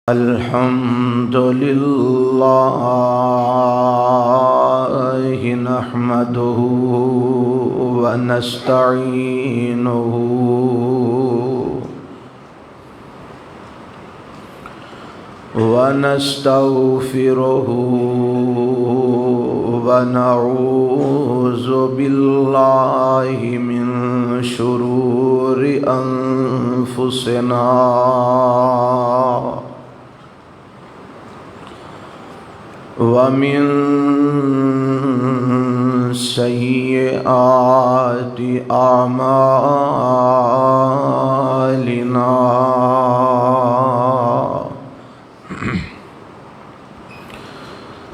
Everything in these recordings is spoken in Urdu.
الحمد لله نحمده ونستعينه ونستغفره ونعوذ بالله من شرور أنفسنا ومن سيئات أعمالنا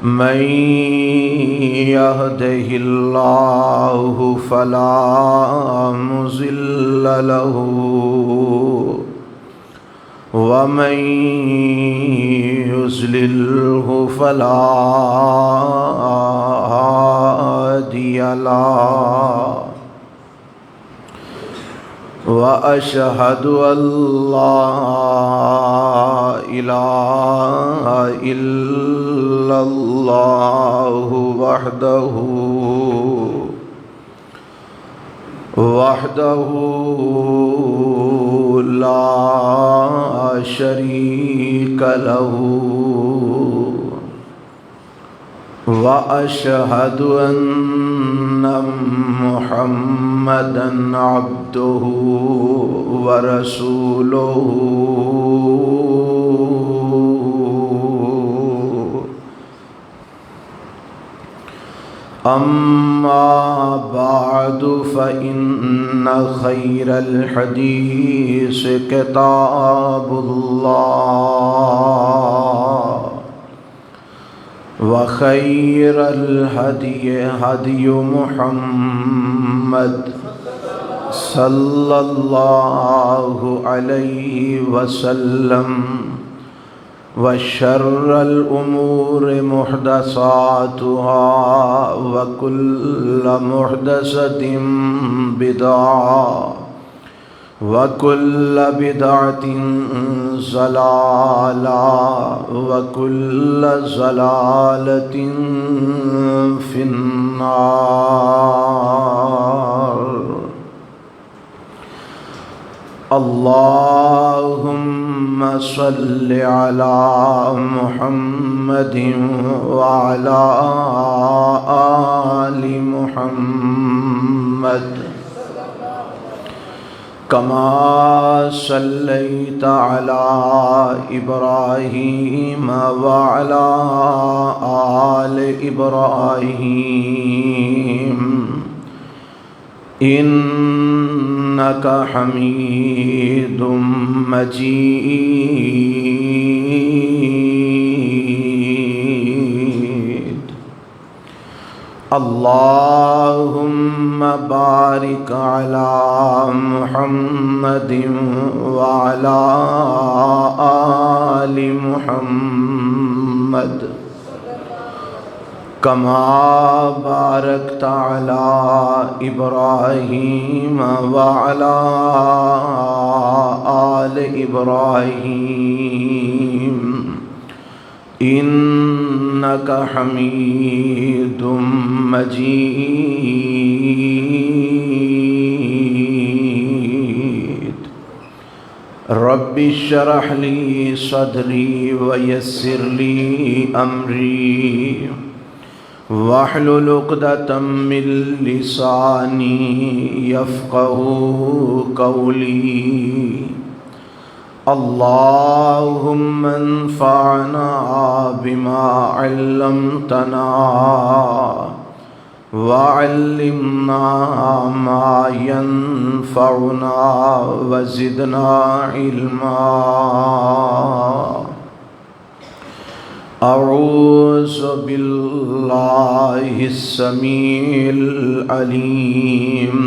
من يهده الله فلا مضل له ومن يضلله فلا هادي له وأشهد أن لا إله إلا الله وحده لا شريك له وأشهد أن محمدًا عبده ورسوله أما بعد فإن خير الحديث كتاب الله وخير الهدي هدي محمد صلى الله عليه وسلم وشر الأمور محدثاتها وكل محدثة بدعة وكل بدعة ضلالة وكل ضلالة في النار. اللهم صل على محمد وعلى آل محمد كما صليت على إبراهيم وعلى آل إبراهيم إنك حميد مجيد. اللهم بارك على محمد وعلى آل محمد كما باركت على إبراهيم وعلى آل إبراهيم إنك حميد مجيد. رب اشرح لي صدري ويسر لي أمري واحلل عقدة من لساني يفقهوا قولي. اللهم انفعنا بما علمتنا وعلمنا ما ينفعنا وزدنا علما. أعوذ بالله السميع العليم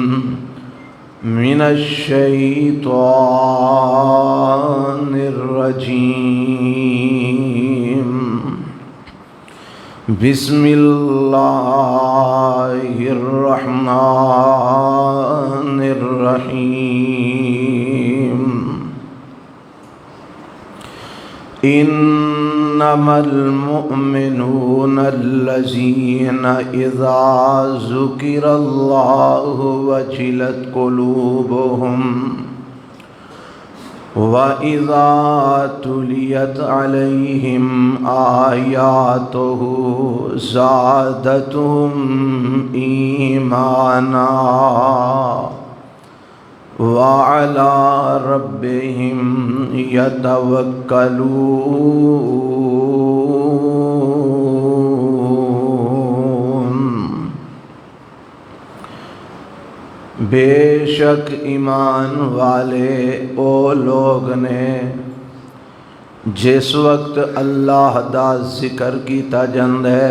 من الشيطان الرجيم. بسم الله الرحمن الرحيم. إنما المؤمنون الذين إذا ذكر الله وجلت قلوبهم وَإِذَا تُلِيَتْ عَلَيْهِمْ آيَاتُهُ زَادَتْهُمْ إِيمَانًا وَعَلَى رَبِّهِمْ يَتَوَكَّلُونَ۔ بے شک ایمان والے او لوگ نے جس وقت اللہ دا ذکر کیتا جاندے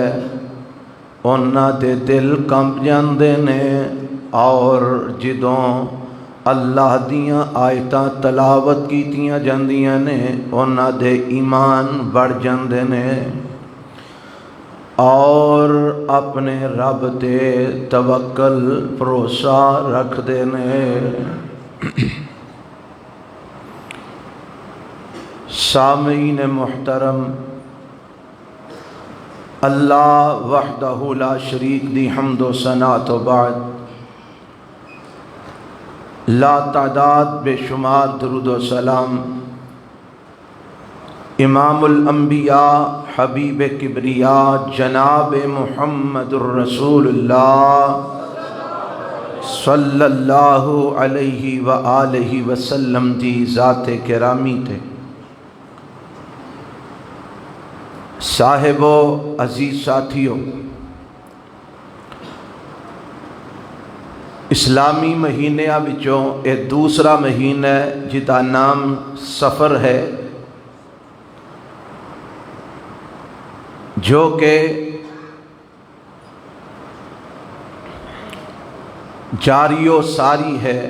انہاں دے دل کمب جاندے نے، اور جدوں اللہ دیاں آیتاں تلاوت کیتیاں جاندیاں نے انہاں دے ایمان بڑھ جاندے نے، اور اپنے رب تے توکل بھروسہ رکھ دے نے۔ سامعین محترم، اللہ وحدہ لا شریک دی حمد و ثنا تو بعد لا تعداد بے شمار درود و سلام امام الانبیاء حبیب کبریاء جناب محمد الرسول اللہ صلی اللہ علیہ وآلہ وسلم دی ذات کرامی تے۔ صاحبو عزیز ساتھیو، اسلامی مہینیاں وچوں ایک دوسرا مہینہ ہے جدا نام سفر ہے، جو کہ جاری و ساری ہے۔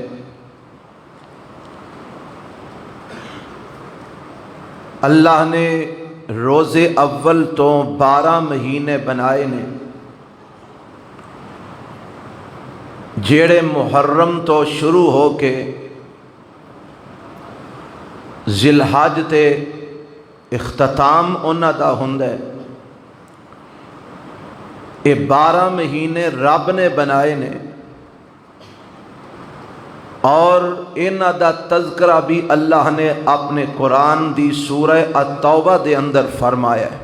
اللہ نے روزے اول تو 12 مہینے بنائے نے، جیڑے محرم تو شروع ہو کے ذی الحج تے اختتام انہاں دا ہوندا ہے۔ یہ 12 مہینے رب نے بنائے نے، اور انہاں دا تذکرہ بھی اللہ نے اپنے قرآن دی سورہ التوبہ دے اندر فرمایا ہے،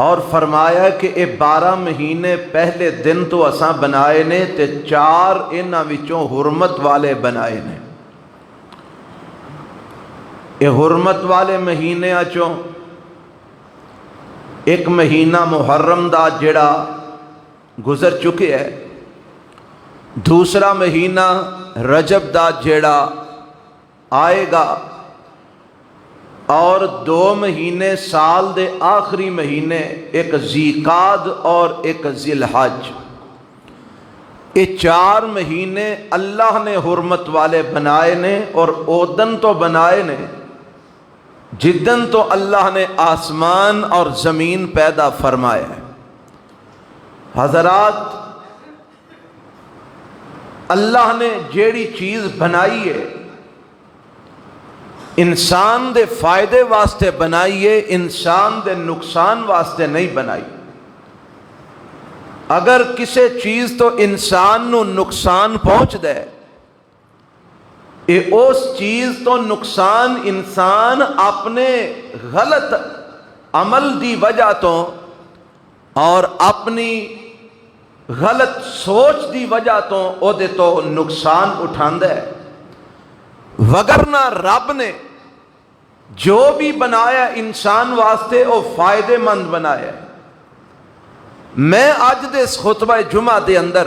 اور فرمایا کہ یہ 12 مہینے پہلے دن تو اساں بنائے نے تے 4 انہاں وچوں حرمت والے بنائے نے۔ یہ حرمت والے مہینے چوں ایک مہینہ محرم دا جڑا گزر چکے ہے، دوسرا مہینہ رجب دا جڑا آئے گا، اور 2 مہینے سال دے آخری مہینے ایک ذیقعد اور ایک ذی الحج۔ یہ 4 مہینے اللہ نے حرمت والے بنائے نے، اور اودن تو بنائے نے جدن تو اللہ نے آسمان اور زمین پیدا فرمایا ہے۔ حضرات، اللہ نے جیڑی چیز بنائی ہے انسان دے فائدے واسطے بنائی ہے، انسان دے نقصان واسطے نہیں بنائی۔ اگر کسی چیز تو انسان نو نقصان پہنچ دے، اس چیز تو نقصان انسان اپنے غلط عمل دی وجہ تو اور اپنی غلط سوچ دی وجہ تو او دے تو نقصان اٹھاندا ہے، وگرنہ رب نے جو بھی بنایا انسان واسطے او فائدے مند بنایا ہے۔ میں اج دے اس خطبہ جمعہ دے اندر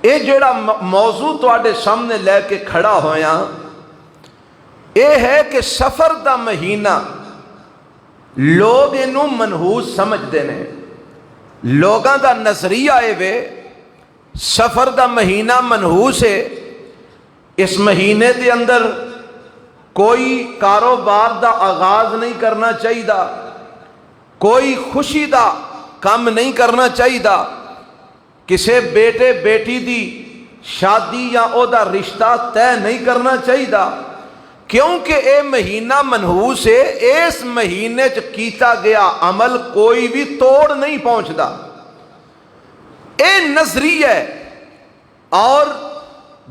یہ جڑا موضوع تواڈے سامنے لے کے کھڑا ہویا، یہ ہے کہ سفر دا مہینہ لوگ انہوں منحوس سمجھتے ہیں۔ لوگاں دا نظریہ وے سفر دا مہینہ منحوس ہے، اس مہینے دے اندر کوئی کاروبار دا آغاز نہیں کرنا چاہیے، کوئی خوشی دا کام نہیں کرنا چاہیے، کسے بیٹے بیٹی دی شادی یا او دا رشتہ طے نہیں کرنا چاہیے، کیونکہ اے مہینہ منحوس ہے، اس مہینے چ کیتا گیا عمل کوئی بھی توڑ نہیں پہنچتا، اے نظریہ ہے۔ اور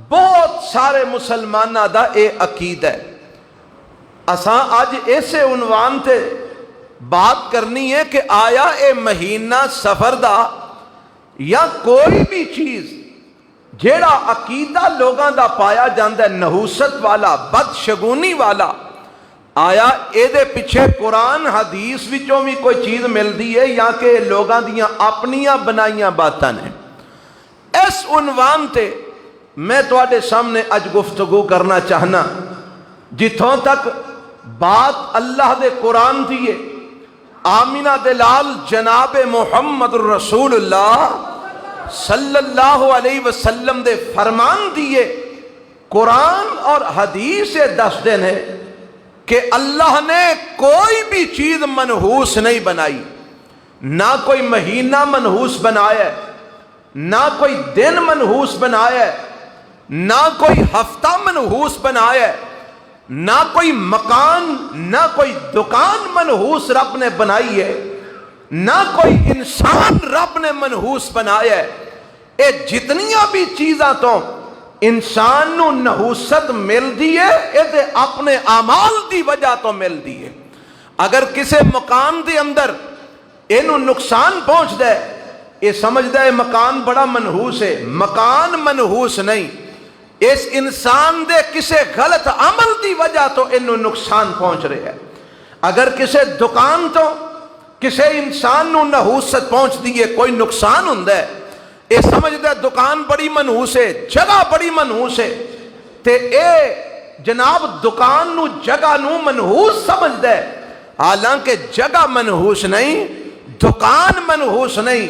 بہت سارے مسلمانہ دا اے عقیدہ ہے۔ اساں اج اسے عنوان تے بات کرنی ہے کہ آیا اے مہینہ سفر دا یا کوئی بھی چیز جیڑا عقیدہ لوگاں دا پایا جاندہ ہے نحوست والا، بدشگونی والا، آیا اے دے پیچھے قرآن حدیث وچوں بھی کوئی چیز ملدی ہے یا کہ لوگاں دیاں اپنیاں بنائیاں باتاں نے؟ اس عنوان تے میں تواڈے سامنے اج گفتگو کرنا چاہنا، جتھوں تک بات اللہ دے قرآن دیئے، آمینہ دلال جناب محمد رسول اللہ صلی اللہ علیہ وسلم دے فرمان دیئے، قرآن اور حدیث دس دن ہے کہ اللہ نے کوئی بھی چیز منحوس نہیں بنائی، نہ کوئی مہینہ منحوس بنایا ہے، نہ کوئی دن منحوس بنایا ہے، نہ کوئی ہفتہ منحوس بنایا ہے، نہ کوئی مکان نہ کوئی دکان منحوس رب نے بنائی ہے، نہ کوئی انسان رب نے منحوس بنایا ہے۔ اے جتنیاں بھی چیزاں تو انسان نو نحوست مل دی ہے، اے دے اپنے اعمال دی وجہ تو مل دی ہے۔ اگر کسے مکان دے اندر اینو نقصان پہنچ دے، اے سمجھ دے مکان بڑا منحوس ہے، مکان منحوس نہیں، اس انسان دے کسے غلط عمل دی وجہ تو انہوں نقصان پہنچ رہے ہیں۔ اگر کسے دکان تو کسے انسان نو نحوست پہنچ دیئے کوئی نقصان ہوندہ ہے، اے سمجھ دے دکان بڑی منحوس ہے، جگہ بڑی منحوس ہے، تے اے جناب دکان نو جگہ نو منحوس سمجھ دے، حالانکہ جگہ منحوس نہیں، دکان منحوس نہیں،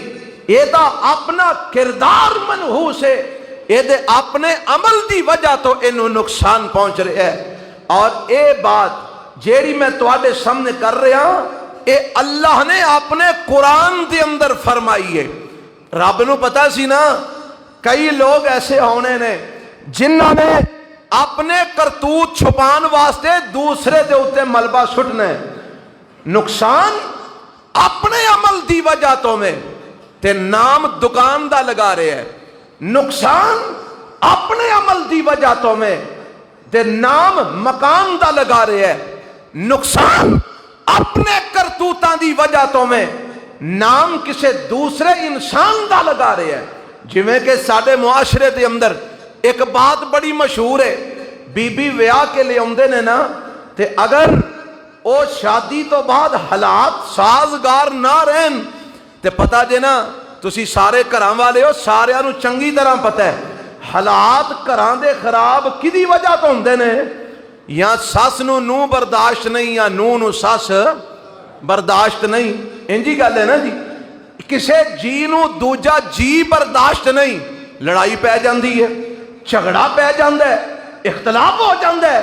اے دا اپنا کردار منحوس ہے، اے دے اپنے عمل دی وجہ تو انہوں نقصان پہنچ رہے ہیں۔ اور اے بات جیڑی میں تواڈے سامنے کر رہا ہوں، اے اللہ نے اپنے قرآن دے اندر فرمائی ہے۔ رب نو پتا سی نا کئی لوگ ایسے ہونے نے جنہوں نے اپنے کرتوت چھپان واسطے دوسرے دے اتے ملبہ سٹنے، نقصان اپنے عمل دی وجہ تو میں تے نام دکان دا لگا رہے ہیں، نقصان اپنے عمل دی وجہ تو میں تے نام مکان دا لگا رہے ہیں، نقصان اپنے کرتوتاں دی وجہ تو میں نام کسے دوسرے انسان دا لگا رہے ہیں۔ جویں کہ ساڈے معاشرے دے اندر ایک بات بڑی مشہور ہے، بی بی ویاہ کے لے آمدے نے نا، تے اگر او شادی تو بعد حالات سازگار نہ رہن تے پتہ جے نا، تسی سارے گھراں والے ہو، سارے انو چنگی طرح پتہ ہے حالات گھراں دے خراب کدی وجہ تو ہوندے نے، یا ساس نو برداشت نہیں، یا نو ساس برداشت نہیں، انجی گل ہے نا جی، کسے جی نو دوجا جی برداشت نہیں، لڑائی پہ جاندی ہے، جھگڑا پہ جاندہ ہے، اختلاف ہو جاندہ ہے،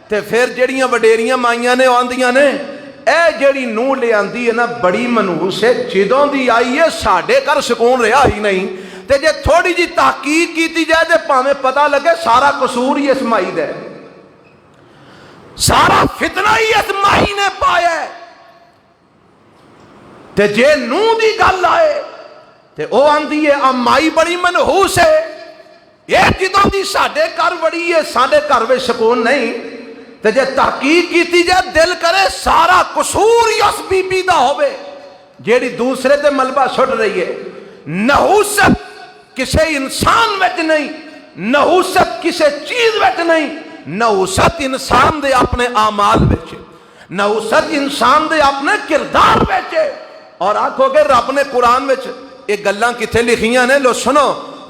تے پھر جڑیاں وڈیریاں مائیاں نے آندیاں نے، اے جڑی نو لے آندی ہے نا بڑی منحوس ہے، جدوں دی آئی ہے ساڑھے کر سکون رہا ہی نہیں، تے جے تھوڑی جی تحقیق کیتی جائے تے پاہمیں پتہ لگے سارا قصور ہی اس مائی دے، سارا فتنہ ہی اس مائی نے پایا ہے۔ تے جے نو دی گل آئے تے او آندی ہے مائی بڑی منحوس ہے، یہ جدوں دی ساڑھے کر بڑی ہے ساڑھے کر وے سکون نہیں، تے جے تحقیق کیتی جائے دل کرے سارا قصور یس بی بی دا ہوئے جیڑی دوسرے تے ملبہ سٹ رہی ہے۔ نحوست کسے انسان وچ نہیں، نحوست کسے چیز وچ نہیں، نحوست انسان دے اپنے اعمال وچ، نحوست انسان دے اپنے کردار وچ۔ اور آکھو کہ رب نے قرآن وچ ایک گلاں کتھے لکھیاں نے، لو سنو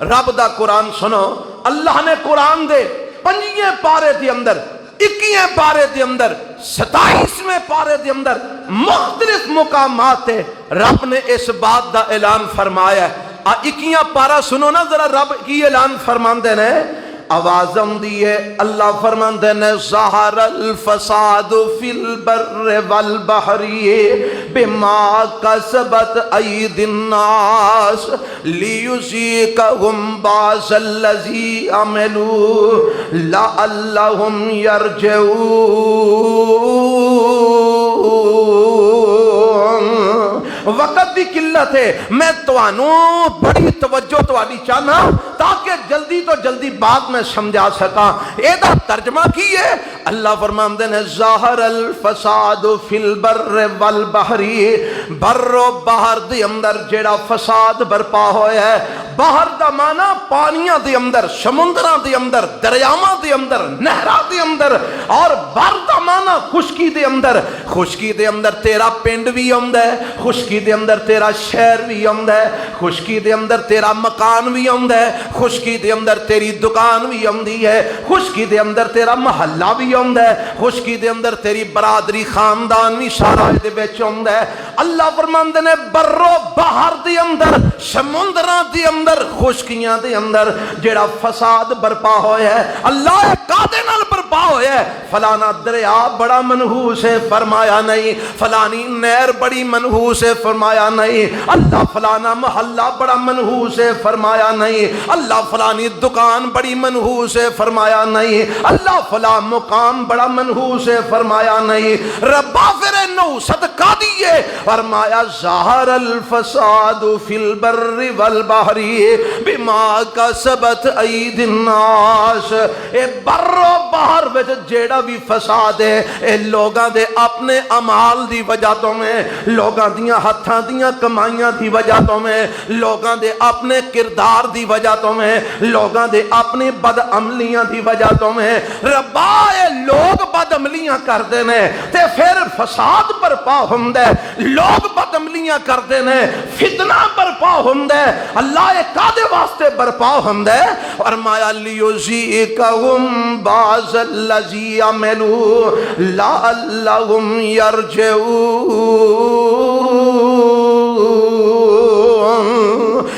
رب دا قرآن سنو، اللہ نے قرآن دے 5 پارے دے اندر 21 پارے دے اندر 27ویں پارے دے اندر مختلف مقامات ہے رب نے اس بات دا اعلان فرمایا ہے۔ 21 پارا سنو نا ذرا رب کی اعلان فرماندے نے، آوازم دیئے اللہ فرماندے نے ظہر الفساد فی البر والبحر بما کسبت ایدی الناس لیذیقہم بعض الذی عملوا لعلہم یرجعون۔ وقت دی قلت ہے، میں توانوں بڑی توجہ توانی چاہنا تاکہ جلدی تو جلدی بات میں سمجھا سکا۔ ایدہ ترجمہ کی ہے، اللہ فرماندے نے ظاہر الفساد فی البر والبحر، بر و بحر دی اندر جیڑا فساد برپا ہویا ہے۔ بحر دا معنی پانیاں دی اندر، سمندراں دی اندر، دریاواں دی اندر، نہراں دی اندر، اور بر دا معنی خشکی دے اندر۔ خشکی دے اندر تیرا پنڈ بھی آندا ہے، خشکی دے اندر تیرا شہر بھی آندا ہے، خشکی دے اندر تیرا مکان بھی آندا ہے، خشکی دے اندر تیری دکان بھی آندی ہے، خشکی دے اندر تیرا محلہ بھی آندا ہے، خشکی دے اندر تیری برادری خاندان بھی سارا دے وچ آندا ہے۔ اللہ فرماندے نے بر و بحر دے اندر، سمندراں دے اندر، خشکیاں دے اندر جیڑا فساد برپا ہویا ہے، اللہ کادے نال برپا ہویا ہے؟ فلانا دریا بڑا منحوس ہے، فرمایا نہیں۔ فلانی نہر بڑی منحوس ہے، فرمایا نہیں۔ اللہ فلانا محلہ بڑا منحوس ہے، فرمایا نہیں۔ اللہ فلانی دکان بڑی منحوس ہے، فرمایا نہیں۔ اللہ فلاں مقام بڑا منحوس ہے، فرمایا نہیں۔ ربا پھر نو صدقہ دیئے، فرمایا ظاہر الفساد فی البر والبحر بما کسبت ایدی الناس۔ اے بر و بحر وچ جیڑا بھی فساد ہے، اے لوگاں دے اپنے اعمال دی وجہ تو میں، لوگاں دیاں ہتھاں دیاں کمائیاں دی وجہ تو میں، لوگاں دے اپنے کردار دی وجہ تو میں، لوگاں دے اپنے بد عملیاں دی وجہ تو میں۔ ربا اے لوگ بد عملیاں کر دینے تے پھر فساد برپا ہوندے، لوگ بد عملیاں کر دینے، فتنہ برپا ہوندے۔ اللہ اے کادے واسطے برپا ہوندے؟ فرمایا لیذیقہم بعض الذی عملوا لعلہم یرجعون۔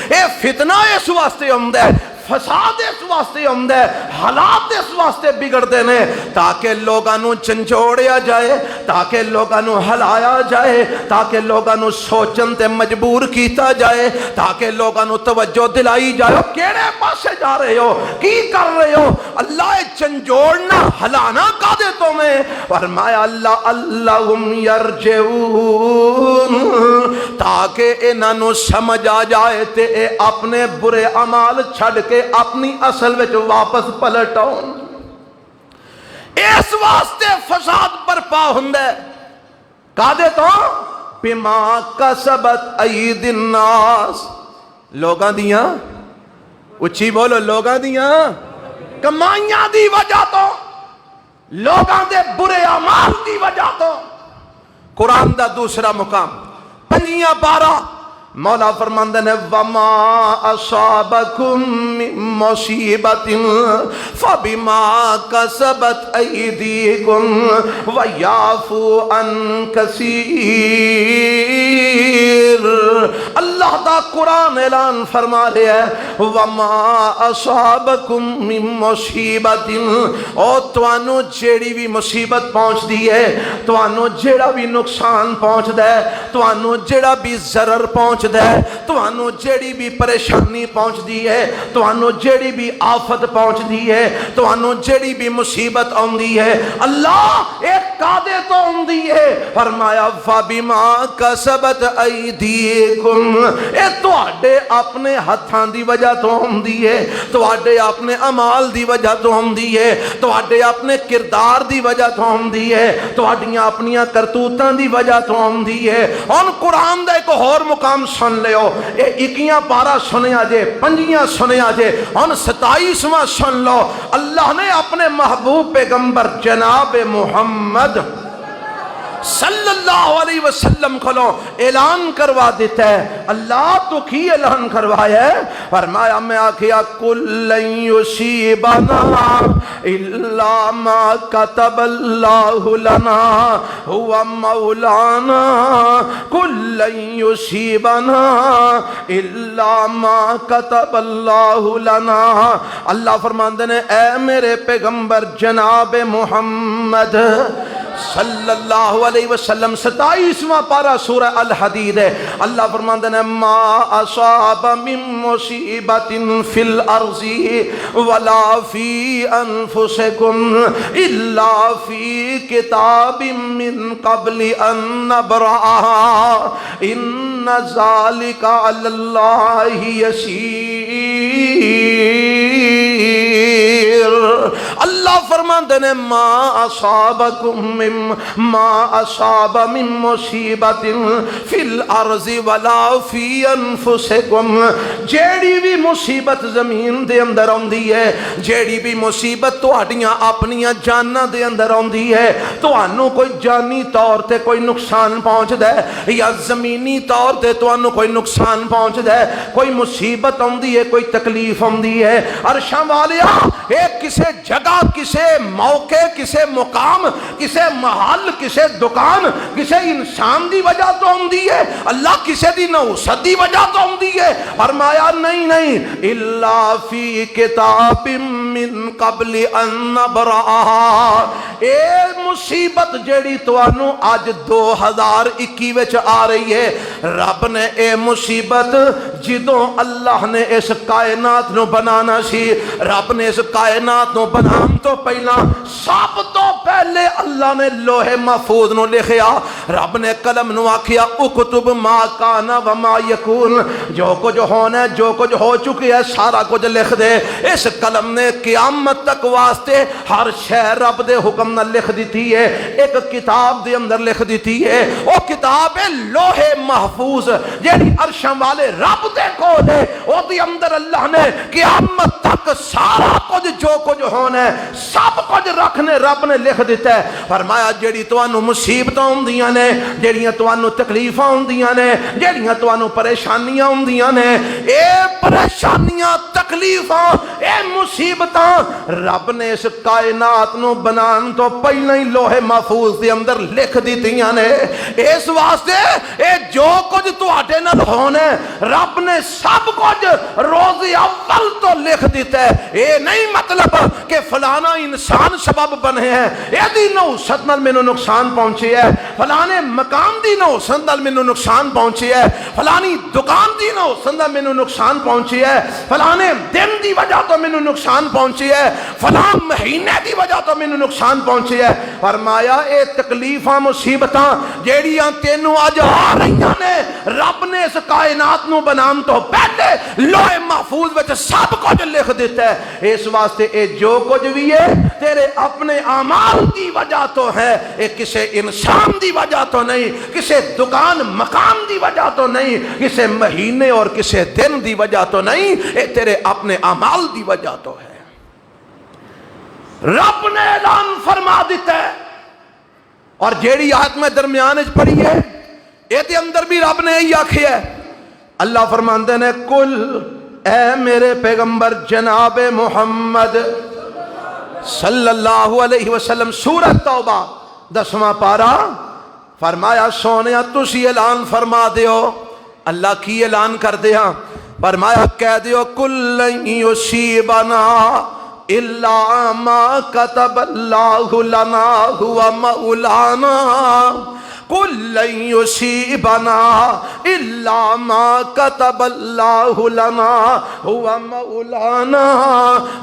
اے فتنہ اس واسطے ہوندے، فساد اس واسطے ہوندے، حالات اس واسطے بگڑ دینے تاکہ لوگاں نو چنچوڑیا جائے، تاکہ لوگاں نو ہلایا جائے، تاکہ لوگاں نو سوچن تے مجبور کیتا جائے، تاکہ لوگاں نو توجہ دلائی جائے۔ کیڑے پاسے جا رہے ہو؟ کی کر رہے ہو؟ اللہ چنچوڑنا ہلانا کادے تو میں؟ فرمایا اللہم یرجعون، تاکہ انہاں نو سمجھ آ جائے تے اے اپنے برے اعمال چھڑ کے اپنی اصل وچ واپس پلٹ آؤن۔ اس واسطے فساد برپا ہوندا ہے کادے تو؟ بما کسبت ایدی الناس، لوگاں دیاں، اچھی بولو، لوگاں دیاں کمائیاں دی وجہ تو، لوگاں دے برے اعمال دی وجہ تو۔ قرآن دا دوسرا مقام 5:12 مولا فرماندے نے وما اصابکم من مصیبت فبما کسبت ایدیکم ویعفو عن کثیر۔ اللہ دا قرآن اعلان فرما رہے ہے وما اصابکم من مصیبت، او توانو جیڑی بھی مصیبت پہنچ دی ہے، توانو جیڑا بھی نقصان پہنچ دے، توانو جیڑا بھی ضرر پہنچ دے، توانو جیڑی بھی پریشانی پہنچ دی ہے، توانو جیڑی بھی آفت پہنچ دی ہے، توانو جیڑی بھی مصیبت آندی ہے، اللہ ایک قادے تو آندی ہے۔ فرمایا فَبِمَا كَسَبَتْ أَيْدِيكُمْ، اے تواڈے اپنے ہتھاں دی وجہ تو آندی ہے، تواڈے اپنے اعمال دی وجہ تو آندی ہے، تواڈے اپنے کردار دی وجہ تو آندی ہے، تواڈیاں اپنیاں کرتوتاں دی وجہ تو آندی ہے۔ ان قرآن دا ایک اور مقام سن لیو، اے 21 پارا سنیا جے، 5 سنیا جے، ان 27واں سن لو۔ اللہ نے اپنے محبوب پیغمبر جناب محمد صلی اللہ علیہ وسلم کو اعلان کروا دیتا ہے۔ اللہ تو کی اعلان کروایا ہے؟ فرمایا میں آکھیا قُل لَن يُصِيبَنَا إِلَّا مَا كَتَبَ اللَّهُ لَنَا هُوَ مَوْلَانَا قُل لَن يُصِيبَنَا إِلَّا مَا كَتَبَ اللَّهُ لَنَا۔ اللہ فرماندے نے اے میرے پیغمبر جناب محمد صلی اللہ علیہ وسلم 27واں پارہ سورہ الحدید ہے. اللہ فرماتے ہیں ما اصاب من مصیبت فی الارض ولا فی انفسکم الا فی کتاب من قبل ان نبرأها ان ذلک علی اللہ یسیر. اللہ فرماتے ہیں ما اصاب من مصیبت فی الارض ولا فی انفسکم. جیڑی بھی مصیبت زمین دے اندر آندی ہے، جیڑی بھی مصیبت تہاڈیاں اپنیاں جاناں دے اندر آندی ہے، تہانوں کوئی جانی طور تے کوئی نقصان پہنچدا ہے یا زمینی طور تے تہانوں کوئی نقصان پہنچدا ہے، کوئی مصیبت آندی ہے، کوئی تکلیف آندی ہے، عرشاں والیا ایک کسے جگہ، کسے موقع، کسے مقام، کسے محل، کسے دکان، کسے انسان دی وجہ تو آندی ہے، اللہ کسے دی نحوست دی وجہ تو آندی ہے. فرمایا نہیں الا فی کتاب من قبل ان نبرأها. اے مصیبت جیڑی توانو آج 2021 وچ آ رہی ہے، رب نے اے مصیبت جدوں اللہ نے اس کائنات نو بنانا سی، رب نے اس کائنات نو بنان تو پہلا سب تو پہلے اللہ نے لوح محفوظ نو لکھیا. رب نے قلم نو آکھیا اکتب ما کان و ما یکون، جو کچھ ہونا ہے، جو کچھ ہو چکی ہے، سارا کچھ لکھ دے. اس قلم نے قیامت تک واسطے ہر شے رب دے حکم نہ لکھ دیتی ہے، ایک کتاب دے اندر لکھ دیتی ہے. وہ کتاب ہے لوح محفوظ جیڑی عرشاں والے رب دے کول ہے، او دی اندر اللہ نے قیامت تک سارا کچھ جو کچھ ہونا ہے سب کچھ رکھنے رب نے لکھ دیتا ہے. فرمایا جیڑی توانو مصیبتاں ہوندیاں نے، جیڑیاں توانو تکلیفاں ہوندیاں نے، جیڑیاں توانو پریشانیاں ہوندیاں نے، اے پریشانیاں، تکلیفاں، اے مصیبتاں رب نے اس کائنات نو بنان تو پہلے ہی لوح محفوظ دے اندر لکھ دیتیاں نے. اس واسطے اے جو کچھ تواڈے نال ہونا ہے رب نے سب کچھ روز اول تو لکھ دیتا ہے. اے نہیں مطلب کہ فلانا انسان سبب بنے ہیں، اے دی نحوست نال مینوں نقصان پہنچی ہے، فلانے مقام دی نحوست نال مینوں نقصان پہنچی ہے، فلانی دکان دی نحوست نال مینوں نقصان پہنچی ہے، فلانے دن دی وجہ تو مینوں نقصان پہنچی ہے، فلاں مہینے دی وجہ تو مینوں نقصان پہنچی ہے. فرمایا اے تکلیفاں مصیبتاں جیڑیاں تینوں اج آ رہیاں نے رب نے اس کائنات نو بنان تو پہلے لوح محفوظ وچ سب کچھ لکھ دیتا ہے. اس واسطے اے جو کچھ بھی ہے تیرے اپنے اعمال دی وجہ تو ہے، اے کسے انسان دی وجہ تو نہیں، کسے دکان مقام دی وجہ تو نہیں، کسے مہینے اور کسے دن دی وجہ تو نہیں، اے تیرے اپنے اعمال دی وجہ تو ہے. رب نے اعلان فرما دیتا ہے. اور جیڑی آیت میں درمیان وچ پڑھی ہے اے تے اندر بھی رب نے یہی آکھیا ہے. اللہ فرماندے نے کل اے میرے پیغمبر جناب محمد صلی اللہ علیہ وسلم، سورہ توبہ 10واں پارہ، فرمایا سونیا تسی اعلان فرما دیو. اللہ کی اعلان کر دیا؟ فرمایا کہہ دیو کل لن یصیبنا الا ما کتب اللہ لنا هو مولانا. قل لن یصیبنا الا ما کتب اللہ لنا هو مولانا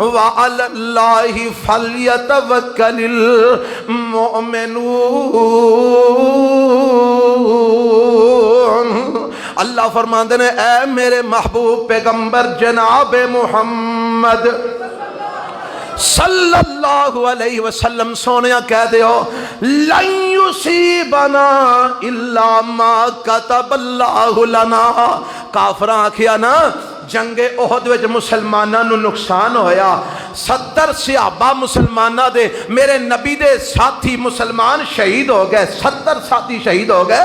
وعلی اللہ فلیتوکل المؤمنون. اللہ فرماندے نے اے میرے محبوب پیغمبر جناب محمد صلی اللہ علیہ وسلم سونیا کہہ دیو لن یصیبنا الا ما کتب اللہ لنا. کافراں آکھیا نا جنگ احد وچ مسلماناں نو نقصان ہویا، 70 صحابہ مسلماناں دے میرے نبی دے ساتھی مسلمان شہید ہو گئے، 70 ساتھی شہید ہو گئے،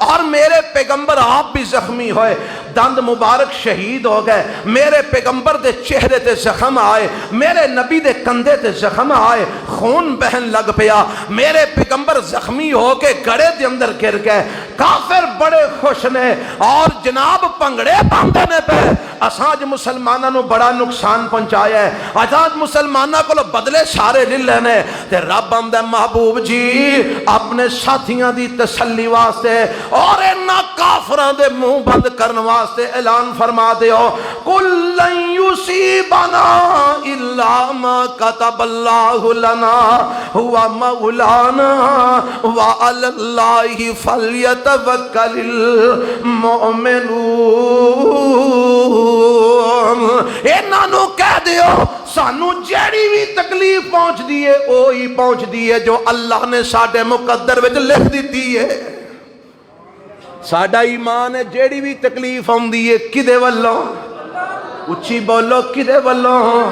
اور میرے پیغمبر آپ بھی زخمی ہوئے، دند مبارک شہید ہو گئے، میرے پیغمبر دے چہرے تے زخم آئے، میرے نبی دے کندھے تے زخم آئے، خون بہن لگ پیا، میرے پیغمبر زخمی ہو کے گڑے دے اندر گر گئے. کافر بڑے خوش نے اور جناب پنگڑے باندھنے پہ اساں مسلمانوں نو بڑا نقصان پہنچایا ہے، اساں مسلمانوں کو بدلے سارے لے لینے تے رب آندا محبوب جی اپنے ساتھیاں دی تسلی واسطے اور انہاں کافراں دے منہ بند کرن واسطے اعلان فرما دیو قل لن یصیبنا الا ما كتب اللہ لنا هو مولانا وعلى اللہ فلیتوکل المؤمنون انہاں نو کہہ دیو سانو جیڑی بھی تکلیف پہنچ دیئے اوہی پہنچ دیئے جو اللہ نے ساڈے مقدر وچ لکھ دیتی ہے ساڈا ایمان ہے جیڑی بھی تکلیف آندی ہے کدے والوں اچھی بولو کدے والوں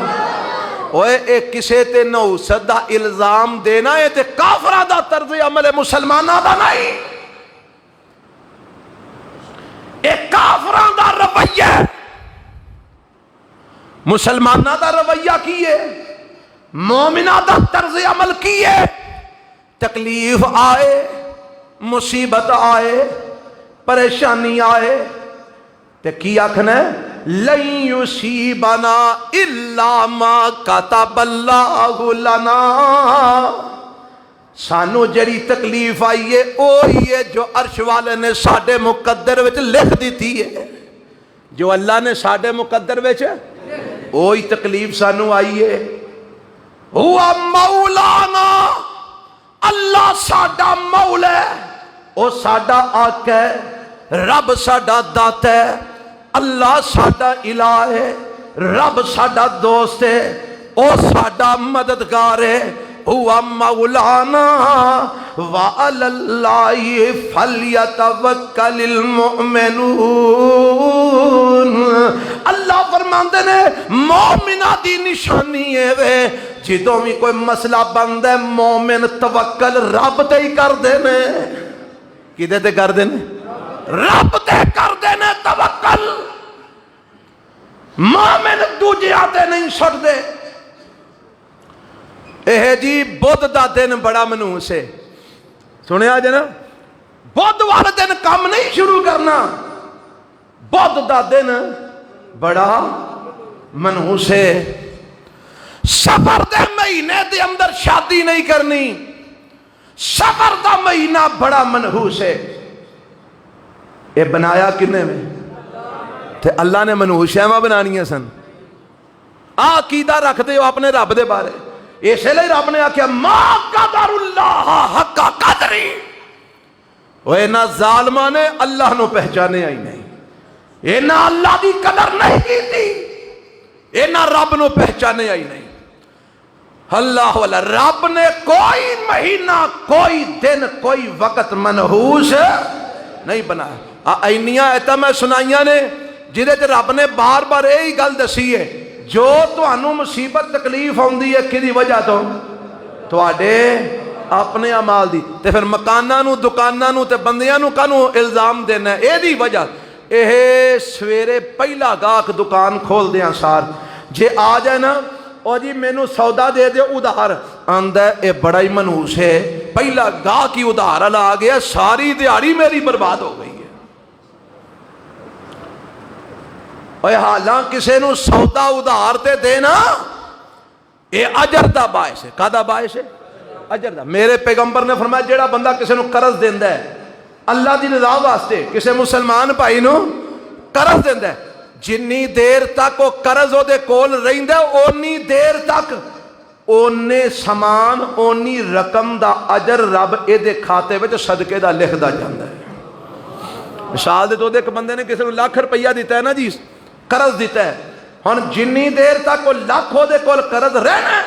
اوے ایک کسے تے نوست دا الزام دینا ہے تے کافرہ دا طرز عمل مسلمانہ دا نہیں ایک کافرہ دا رویہ مسلمانہ دا رویہ کیے مومنہ دا طرز عمل کیے تکلیف آئے مصیبت آئے پریشانی آئے تے کی آکھنا ہے لن یصیبنا الا ما کتب اللہ لنا سانو جڑی تکلیف آئی ہے وہی ہے جو عرش والے نے ساڈے مقدر وچ لکھ دیتی ہے جو اللہ نے ساڈے مقدر وچ وہی تکلیف سانو آئی ہے ہوا مولانا اللہ ساڈا مولا ہے او ساڈا آقا ہے رب ساڈا داتا ہے اللہ ساڈا الہ ہے رب ساڈا دوست ہے او ساڈا مددگار ہے ہوا مولانا وعلی اللہ فلیتوکل المؤمنون اللہ فرماندے نے مومنہ دی نشانی ہے وے جدوں بھی کوئی مسئلہ بند ہے مومن توکل رب تے ہی کر دینے کدے تے کر دینے رب تے کر دینے توکل مومن دوجے آتے نہیں چھڑ دے اے جی بدھ دا دن بڑا منحوس ہے سنیا جی نا بدھ والے دن کام نہیں شروع کرنا بدھ دا دن بڑا منحوس ہے سفر دے مہینے دے اندر شادی نہیں کرنی سفر دا مہینہ بڑا منحوس ہے یہ بنایا کنے میں تے اللہ نے منحوس شہمہ بنانیاں سن عقیدہ رکھ دے ہو اپنے رب دے بارے اس لئے رب نے آکھیا ما قدر اللہ حق قدری وہ اینا ظالمہ نے اللہ نو پہچانے آئی نہیں اینا اللہ دی قدر نہیں کی تھی اینا رب نو پہچانے آئی نہیں اللہ والا رب نے کوئی مہینہ کوئی دن کوئی وقت منحوس نہیں بنایا اینیاں ایتا میں سنائیاں نے جنہیں تے رب نے بار بار یہی گل دسی ہے جو تانوں مصیبت تکلیف آندی ہے کدی وجہ تو آڈے اپنے اعمال دی تے پھر مکاناں نو دکاناں نو تے بندیاں نو کانو الزام دینا ہے اے دی وجہ اے سویرے پہلا گاہک دکان کھول دیاں سار جے آ جائے نا اور جی میں نو سودا دے دے ادھار آندہ اے بڑا ہی منحوس ہے پہلا گاہ کی ادھار لا گیا ساری دیاری میری برباد ہو گئی ہے اور حالاں کسے نو سودا ادھار تے دینا اے اجر دا باعث ہے کہا دا باعث ہے اجر دا میرے پیغمبر نے فرمایا جیڑا بندہ کسے نو قرض دیندہ ہے اللہ دی رضا واسطے کسے مسلمان بھائی نو قرض دیندہ ہے جنی دیر تک وہ قرض ہو دے کول رہندہ ہے اونی دیر تک اونے سامان اونی رقم دا اجر رب اے دے کھاتے وچ صدقے دا لکھ دا جاندہ ہے مثال دے تو دے کہ بندے نے کسے نو لاکھ روپیہ دیتا ہے نا جی قرض دیتا ہے ہن جنی دیر تک وہ لاکھ ہو دے کول قرض رہنا ہے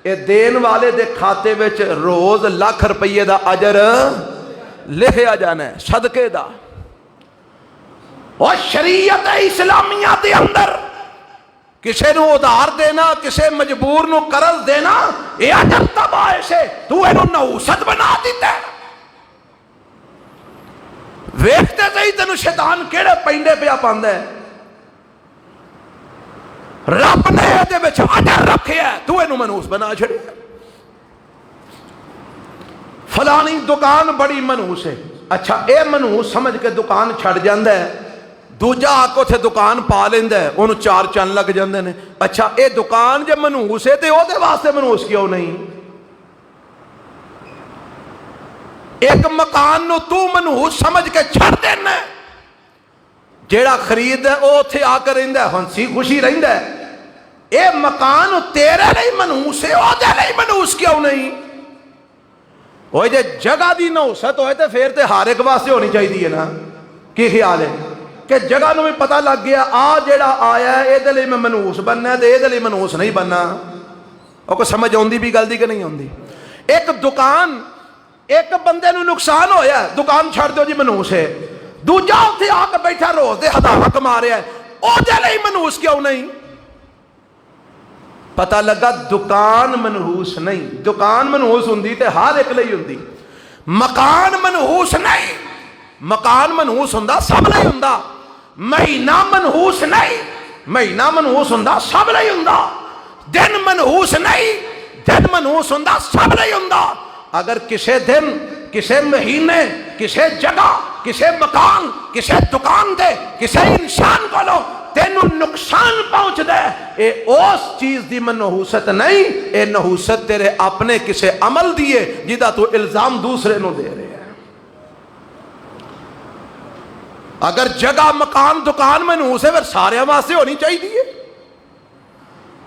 اے دین والے دے کھاتے وچ روز لاکھ روپیے دا اجر لکھیا جانا ہے صدقے دا اور شریعت اسلامیہ دے اندر کسے نو ادھار دینا کسے مجبور نو قرض دینا یہ اجر تب آئے سے تو اینو نوست بنا دیتا ہے ویکھتے سے ہی تینو شیطان کیڑے پینڈے پہ پاندہ ہے رب نے دے بچ اجر رکھے ہے تو اینو منحوس بنا چھڑے فلانی دکان بڑی منحوس ہے اچھا اے منحوس سمجھ کے دکان چھڑ جاندہ ہے دوجا آ کے اتنے دکان پا لینا ہے، انہوں چار چند لگ جاندے نے. اچھا اے دکان جب منحوس ہے تو وہ واسطے منحوس کیوں نہیں؟ ایک مکان نو تو منحوس سمجھ کے چھڑ دینا ہے، جیڑا خرید ہے وہ اتنے آ کر رہندا ہے، ہنسی خوشی رہندا ہے. اے مکان تیرے لئی منحوس ہے، وہ دے لئی منحوس کیوں نہیں؟ وہ جے جگہ دی نحوست ہوئے تو پھر تے ہر ایک واسطے ہونی چاہیے نا. کی خیال ہے کہ جگہ نو بھی پتہ لگ گیا آ جیڑا آیا ہے یہ لئی میں منحوس بننا ہے تے یہ لئی منحوس نہیں بننا. وہ کوئی سمجھ آندی بھی گل دی کہ نہیں آندی؟ ایک دکان ایک بندے نو نقصان ہویا ہے، دکان چھڑ دو جی منحوس ہے. دوجا اتنے آ کے بیٹھا روز دے ہزار کما رہا ہے، وہ دے لئی منحوس کیوں نہیں؟ پتہ لگا دکان منحوس نہیں. دکان منحوس ہوندی تے ہر ایک لئی ہوندی. مکان منحوس نہیں، مکان منحوس ہوندا سب لئی ہوندا. مہینہ منحوس نہیں، مہینہ منحوس ہوندا سب لئی ہوندا. دن منحوس نہیں، دن منحوس ہوندا سب لئی ہوندا. اگر کسے دن کسے مہینے کسے جگہ کسے مکان کسے دکان دے کسے انسان کو لو تینوں نقصان پہنچ دے، اے اس چیز دی منحوست نہیں، اے نحوست تیرے اپنے کسے عمل دیے جدا تو الزام دوسرے نو دے رہے ہیں. اگر جگہ مکان دکان منحوس ہے پھر سارے واسطے ہونی چاہیے.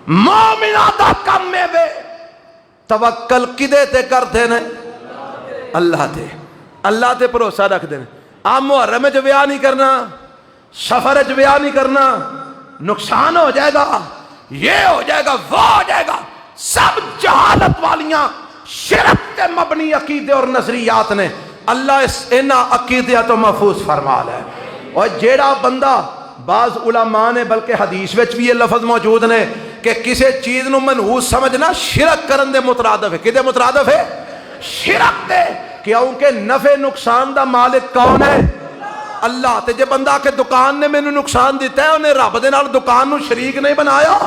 مومنہ دا کم میں بے توکل کدے تے کرتے ہیں؟ اللہ تے. اللہ تے بھروسہ رکھ دینا. آپ محرم وچ بیاہ نہیں کرنا، سفر وچ بیاہ نہیں کرنا، نقصان ہو جائے گا، یہ ہو جائے گا، وہ ہو جائے گا. سب جہالت والیاں شرک تے مبنی عقیدے اور نظریات نے. اللہ اس انہاں عقیدیاں تو محفوظ فرما لے. اور جیڑا بندہ بعض علماء نے بلکہ حدیث وچ بھی یہ لفظ موجود نے کہ کسی چیز نو منحوس سمجھنا شرک کرن دے مترادف ہے. کدے مترادف ہے؟ شرک دے. کیونکہ نفع نقصان دا مالک کون ہے؟ اللہ. تے جے بندہ کہ دکان نے مینوں نقصان دیتا ہے انہیں رب دے نال دکان نو شریک نہیں بنایا.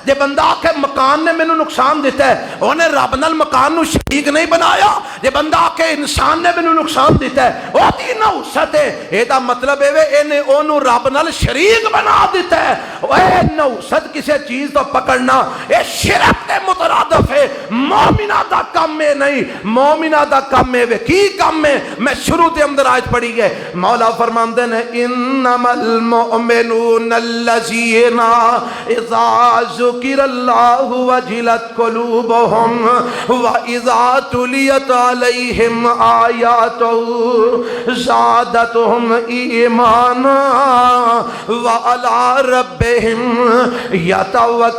جے بندہ کہ مکان نے مینوں نقصان دیتا ہے انہیں رب نال مکان نو شریک نہیں بنایا. جے بندہ کہ انسان نے مینوں نقصان دیتا ہے وہ دی نحوست ہے. اے دا مطلب ہے انہیں اونوں رب نال شریک بنا دیتا ہے. اے نحوست کسی چیز تو پکڑنا اے شرک دے مترادف ہے. مومنہ دا کم ہے نہیں. مومنہ دا کم ہے کی کم ہے؟ میں شروع تے اندر آیت پڑھی ہے. مولا فرماندے نے انما المؤمنون الذین اذا ذکر اللہ وجلت قلوبہم وَإِذَا تُلِيَتْ عَلَيْهِمْ آیاتُهُ زَادَتْهُمْ ایمانا وَعَلَىٰ رَبِّهِمْ يَتَوَكَّلُونَ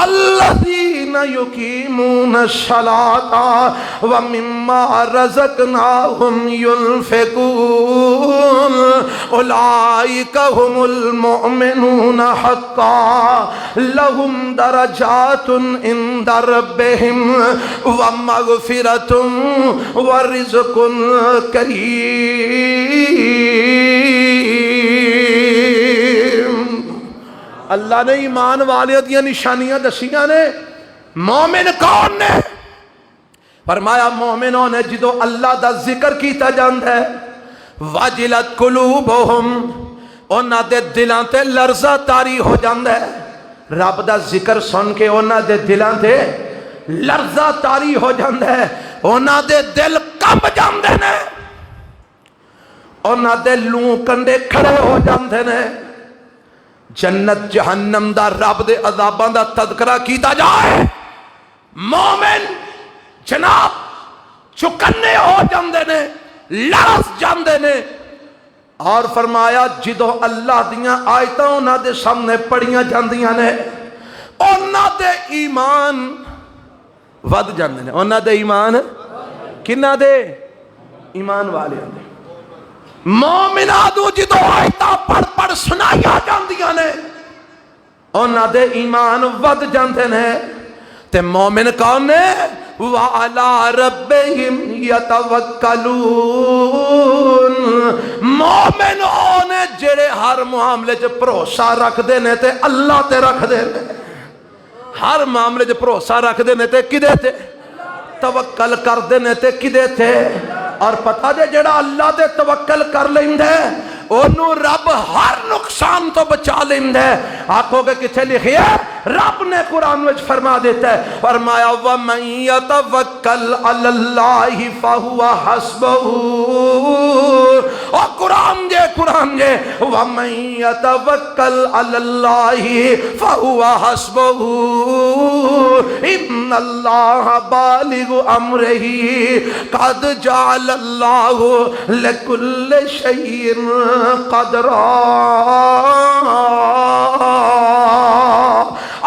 الَّذِينَ يُقِيمُونَ الصَّلَاةَ وَمِمَّا رَزَقْنَاهُمْ يُنْفِقُونَ اولئک هم المؤمنون حقا لهم درجات عند ربهم ومغفرة ورزق کریم. اللہ نے ایمان والے دیا نشانیاں دسیاں نے. مومن کون نے؟ فرمایا مومنوں نے جدو اللہ دا ذکر کیتا جاندہ ہے واجلت قلوبہم انہاں دے دلاں تے لرزہ تاری ہو جاندہ ہے. رب دا ذکر سن کے انہاں دے دلاں تے لرزہ تاری ہو جاندہ ہے. انہاں دے دل کمب جاندے نے، انہاں دے لوں کنڈے کھڑے ہو جاندے نے. جنت جہنم دا رب دے عذاباں دا تذکرہ کیتا جائے مومن جناب چکنے ہو جاندے نے، لرس جاندے نے. اور فرمایا جدو اللہ دیاں آیتاں انہاں دے سامنے پڑھیاں جاندیاں نے انہاں دے ایمان ود جاندے نے. انہاں دے ایمان کنہ دے؟ ایمان والے دے. مومنہ دو جدو آیتاں پڑھ پڑھ سنایا جاندیاں نے انہاں دے ایمان ود جاندے نے. تے مومن کون نے؟ وَعَلَىٰ رَبِّهِمْ يَتَوَكَّلُونَ. مومن اونے جڑے ہر معاملے چ بھروسہ رکھ دینے تے اللہ تے رکھ دینے. ہر معاملے چ بھروسہ رکھ دینے تے کدے تے؟ توکل کر دینے تے کدے تے؟ اور پتہ جے جڑا اللہ دے توکل کر لیندا ہے انہوں رب ہر نقصان تو بچا لیندا ہے. آنکھوں کے کتھے لکھیا رب نے قرآن وچ فرما دیتا ہے، فرمایا وَمَن يَتَوَكَّلْ عَلَى اللَّهِ فَهُوَ حَسْبُهُ. اور قرآن جے وَمَن يَتَوَكَّلْ عَلَى اللَّهِ فَهُوَ حَسْبُهُ إِنَّ اللَّهَ بَالِغُ أَمْرِهِ قَدْ جَعَلَ اللَّهُ لِكُلِّ شَيْءٍ قَدْرًا.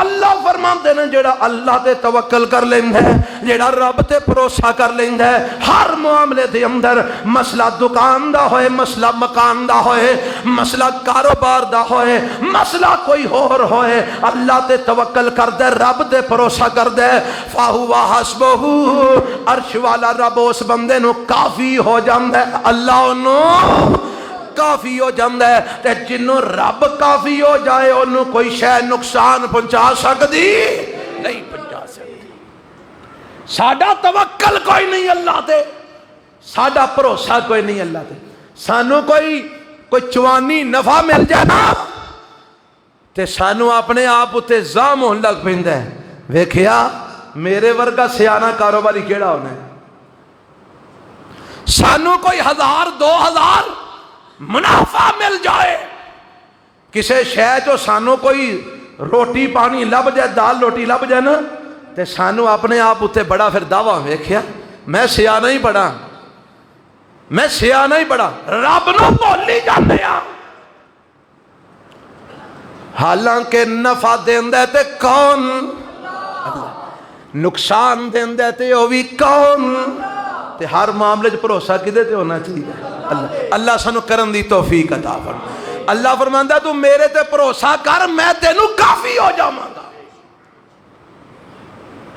اللہ فرماندے نے جڑا اللہ تے توکل کر لیندا ہے، جڑا رب تے بھروسہ کر لیندا ہے، ہر معاملے دے اندر مسئلہ دکان دا ہوئے، مسئلہ مکان دا ہوئے، مسئلہ کاروبار دا ہوئے، مسئلہ کوئی اور ہوئے، اللہ تے توکل کر دے، رب تے بھروسہ کر دے، فَهُوَ حَسْبُهُ. عرش والا رب اس بندے نو کافی ہو جاندا ہے، اللہ انہوں کافی ہو جاندہ ہے. تے جنوں رب کافی ہو جائے انہوں کوئی شے نقصان پہنچا سکتی نہیں پہنچا سکتی. ساڈا توکل کوئی نہیں اللہ تے، ساڈا بھروسہ کوئی نہیں اللہ تے. سانو کوئی چوانی نفع مل جائے نا تے سانو اپنے آپ اتے زام ہون لگ پیندا ہے. ویکھیا میرے ورگا سیانہ کاروباری کیڑا ہونا ہے؟ سانو کوئی 1000 2000 منافع مل جائے کسے شے جو سانو کوئی روٹی پانی لب جائے، دال روٹی لب جائے نا تے سانو اپنے آپ اتے بڑا پھر دعویٰ. ویکھیا میں سیانہ ہی بڑا، میں سیانہ ہی بڑا، رب نو بھول ہی جاندے ہاں. حالانکہ نفع دیندا ہے تے کون؟ اللہ. نقصان دیندا ہے تے او وی کون؟ تے ہر معاملے چ بھروسہ کدے تے ہونا چاہیے؟ اللہ. اللہ سانو کرن دی توفیق عطا فرما. اللہ فرماندا تو میرے تے بھروسہ کر میں تینوں کافی ہو جاواں گا.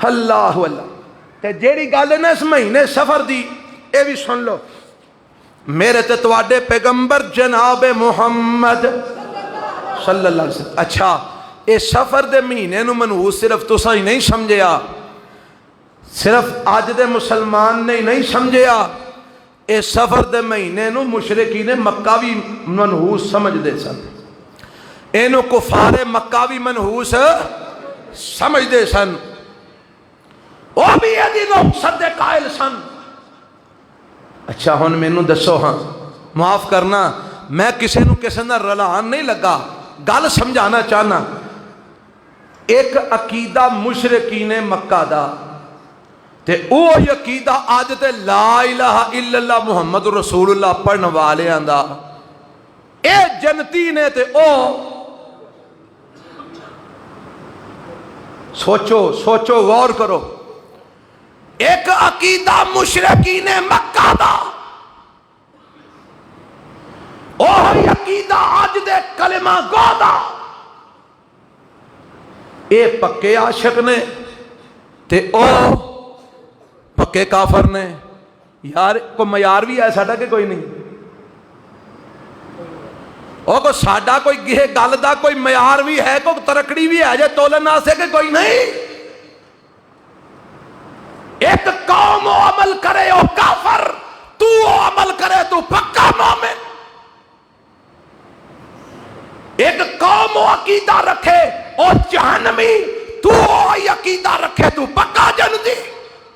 اللہ اللہ. تے جیڑی گل ہے نا اس مہینے سفر دی اے بھی سن لو. میرے تے تواڈے پیغمبر جناب محمد صلی اللہ علیہ وسلم. اچھا اے سفر دے مہینے نو منحوس صرف تساں ہی نہیں سمجھیا، صرف آج دے مسلمان نے نہیں سمجھیا، اے سفر دے مہینے نو مشرکین مکہ بھی منحوس سمجھ دے سن، اینو کفار مکہ بھی منحوس سمجھ دے سن، وہ بھی یہ رخصت دے قائل سن. اچھا ہن مینوں دسو، ہاں معاف کرنا میں کسی نو کسی نہ رلان نہیں لگا، گل سمجھانا چاہنا. ایک عقیدہ مشرکین مکہ دا تے او عقیدہ آج تے لا الہ الا اللہ محمد رسول اللہ پڑھن والے آندا اے جنتی نے تے او سوچو غور کرو. ایک عقیدہ مشرکین مکہ دا او عقیدہ آج دے کلمہ گو دا. اے پکے عاشق نے تے او پکے کافر نے. یار کو معیار بھی ہے ساڈا کہ کوئی نہیں؟ او کو ساڈا کوئی گل دا کوئی معیار بھی ہے، کوئی ترکڑی بھی ہے جے تولن واسطے کہ کوئی نہیں؟ ایک قوم او عمل کرے او کافر، تو او عمل کرے تو پکا مومن. ایک قوم او عقیدہ رکھے او جہنمی، تو او عقیدہ رکھے تو پکا جنتی.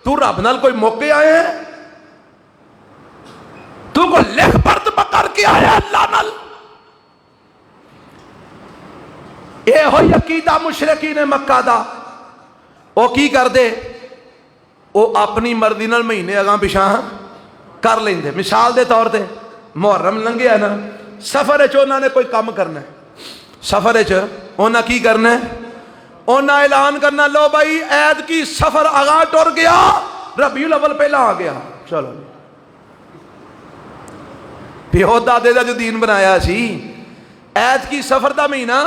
تو رب نال کوئی موقع آئے ہیں؟ تو کو لکھ پرد پکڑ کے آیا اللہ نال؟ اے ہوئی عقیدہ مشرکین مکہ دا. او کی کر دے؟ او اپنی مرضی نال مہینے اگاں پیچھاں کر لیندے. مثال دے طور تے محرم لنگیا نا، سفر وچ انہاں نے کوئی کام کرنا ہے، سفر وچ انہاں کی کرنا ہے؟ انہاں اعلان کرنا لو بھائی عید کی سفر آگاہ ٹر گیا، ربیع الاول پہلا آ گیا، چلو پیو دادے دا جو دین بنایا سی عید کی سفر دا مہینہ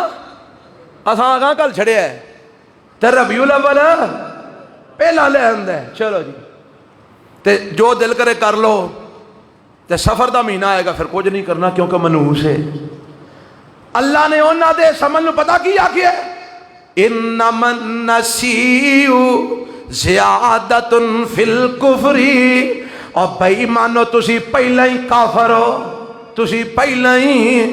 اساں آگاہ کل چھڑیا ہے تے ربیع الاول پہلا لے آندا ہے، چلو جی تے جو دل کرے کر لو. تے سفر دا مہینہ آئے گا پھر کچھ نہیں کرنا کیونکہ منحوس ہے. اللہ نے انہاں دے سمجھ نو پتا کی آکھیا ہے؟ انما النسیء زیادۃ فی الکفر اور بے ایمانو تسی پہلا ہی کافر ہو، تسی پہلا ہی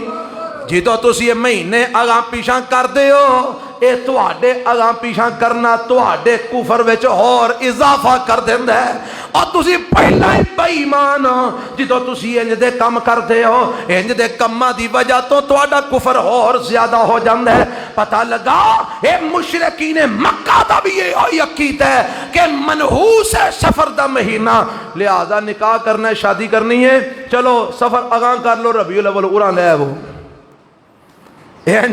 جدو تسی یہ مہینے اگاں پیچھاں کر دے ہو، اے تواڈے اگاں پیچھاں کرنا تواڈے کفر وچ اور اضافہ کر دیندا ہے، اور تسی پہلا ہی بے ایمان ہو جدو تسی انج دے کم کردے ہو، انج دے کماں دی وجہ تو تواڈا کفر اور زیادہ ہو جاندا ہے۔ پتہ لگا اے مشرکین مکہ دا بھی یہ عقیدہ ہے کہ منحوس ہے سفر دا مہینہ، لہذا نکاح کرنا ہے، شادی کرنی ہے، چلو سفر اگاں کر لو، ربیع الاول اُراں لے وہ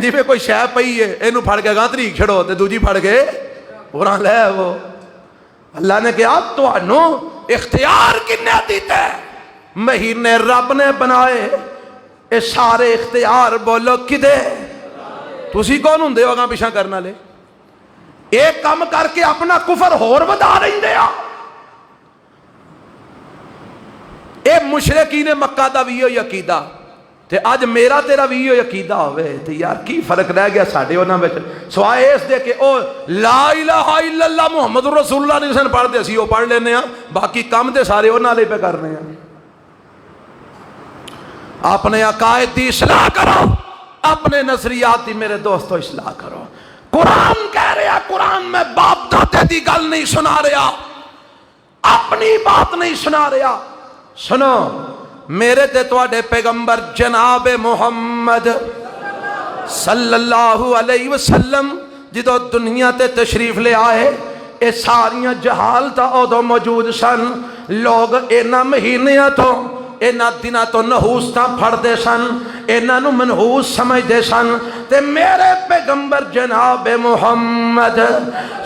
جی میں کوئی شے پئی ہے اینو پھڑ کے گاں تاریخ چھڑو تے دوجی پھڑ کے اُراں لے وہ۔ اللہ نے کہا تانوں اختیار کنے دیتا ہے؟ مہینے رب نے بنائے، اے سارے اختیار بولو کدے؟ تسی کون ہوندے ہو اگاں پیچھاں کرنا لے؟ ایک کام کر کے اپنا کفر ہور ودا رہندے آ۔ اے مشرکین مکہ دا بھی ہوئی عقیدہ تے اج میرا تیرا بھی ہوئی عقیدہ ہوئے تے یار کی فرق رہ گیا ساڈے انہاں وچ سوائے اس دے کہ او لا الہ الا اللہ محمد رسول اللہ نہیں سن پڑھ دے اسی او پڑھ لینے ہاں، باقی کام تے سارے انہاں لے پہ کرنے ہیں۔ اپنے عقائد دی اصلاح کرو، اپنے نظریات دی میرے دوستو اصلاح کرو۔ قرآن کہہ رہا، قرآن میں باپ دادے دی گل نہیں سنا رہا، اپنی بات نہیں سنا رہا۔ سنو میرے تے تواڈے پیغمبر جناب محمد صلی اللہ علیہ وسلم جدو دنیا تے تشریف لے آئے، اے ساریاں جہالتاں ادو موجود سن، لوگ اینا مہینیاں تو اینا دنہ تو نحوستاں پھڑ دے سن، اینا نو منحوس سمجھ دے سن، تے میرے پیغمبر جناب محمد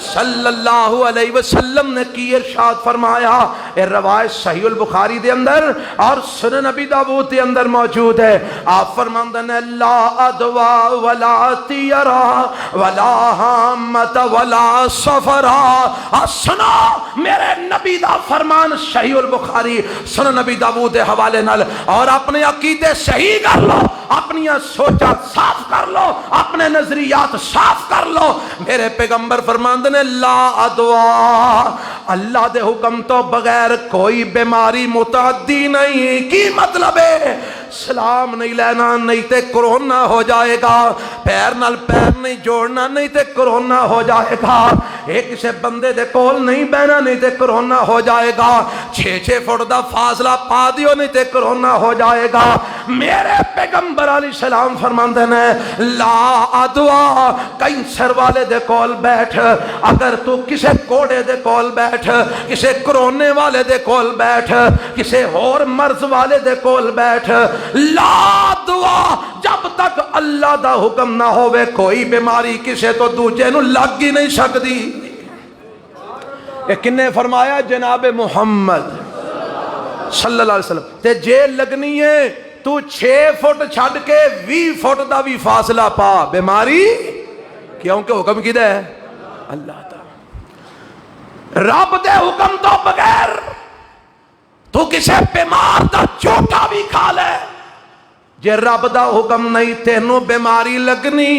صلی اللہ علیہ وسلم نے کی ارشاد فرمایا، اے روایت صحیح البخاری دے اندر اور سنن نبی داؤد دے اندر موجود ہے۔ آپ فرماندے نے لا ادوا ولا تیرا ولا حامت ولا سفرا۔ سنا میرے نبی دا فرمان صحیح البخاری سنن نبی داؤد دے حوالے نال، اور اپنے عقیدے صحیح کر لو، اپنی سوچا صاف کر لو، اپنے نظریات صاف کر لو۔ میرے پیغمبر فرماندے نے لا ادوا، اللہ دے حکم تو بغیر کوئی بیماری متعدی نہیں۔ کی مطلب ہے؟ سلام نہیں لینا نہیں تے کرونا ہو جائے گا، پیر نال پیر نہیں جوڑنا نہیں تے کرونا ہو جائے گا، ایک کسی بندے دے کول نہیں بہنا نہیں تے کرونا ہو جائے گا، 6 فٹ دا فاصلہ پا دیو نہیں تے کرونا ہو جائے گا۔ میرے پیغمبر علیہ السلام فرماندے نے لا ادوا، کینسر والے دے کول بیٹھ، اگر تو کسے کوڑے دے کول بیٹھ، کسے کرونے والے دے کول بیٹھ، کسے اور مرض والے دے کول بیٹھ، لا دعا جب تک اللہ دا حکم نہ ہوئے کوئی بیماری کسے تو دوجے نو لگ ہی نہیں سکتی۔ یہ کنے فرمایا؟ جناب محمد صلی اللہ علیہ وسلم۔ تے جے لگنی ہے تو 6 فٹ چھڑ کے 20 فٹ دا بھی فاصلہ پا، بیماری کیونکہ حکم کدھا ہے؟ اللہ تعالی۔ رب دے حکم تو بغیر تو کسے بیمار دا چوٹا بھی کھا لے، جے رب دا حکم نہیں تینوں بیماری لگنی،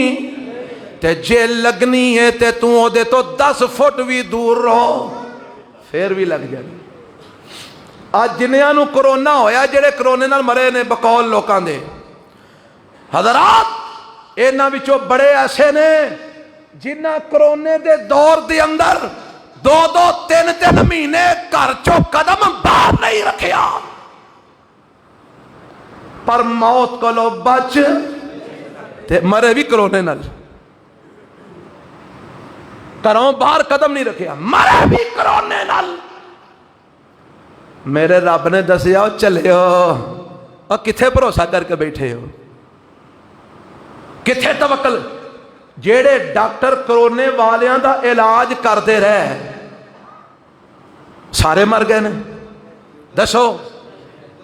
تے جے لگنی ہے تے تو او دے تو 10 فٹ بھی دور رہو پھر بھی لگ جائے۔ آج جنیاں نو کرونا ہویا، جڑے کرونے نال مرے نے بقول لوکاں دے، حضرات اینا وچوں بڑے ایسے نے جنہ کرونے دے دور دے اندر 2 3 مہینے گھر چوں قدم باہر نہیں رکھیا، پر موت کو لو بچ تے مرے بھی کرونے نال، گھروں باہر قدم نہیں رکھیا، مرے بھی کرونے نال۔ میرے رب نے دسیا چلے ہو اور کتھے بھروسہ کر کے بیٹھے ہو، کتھے توکل؟ جیڑے ڈاکٹر کرونے والیاں دا علاج کردے رہے سارے مر گئے نے، دسو؟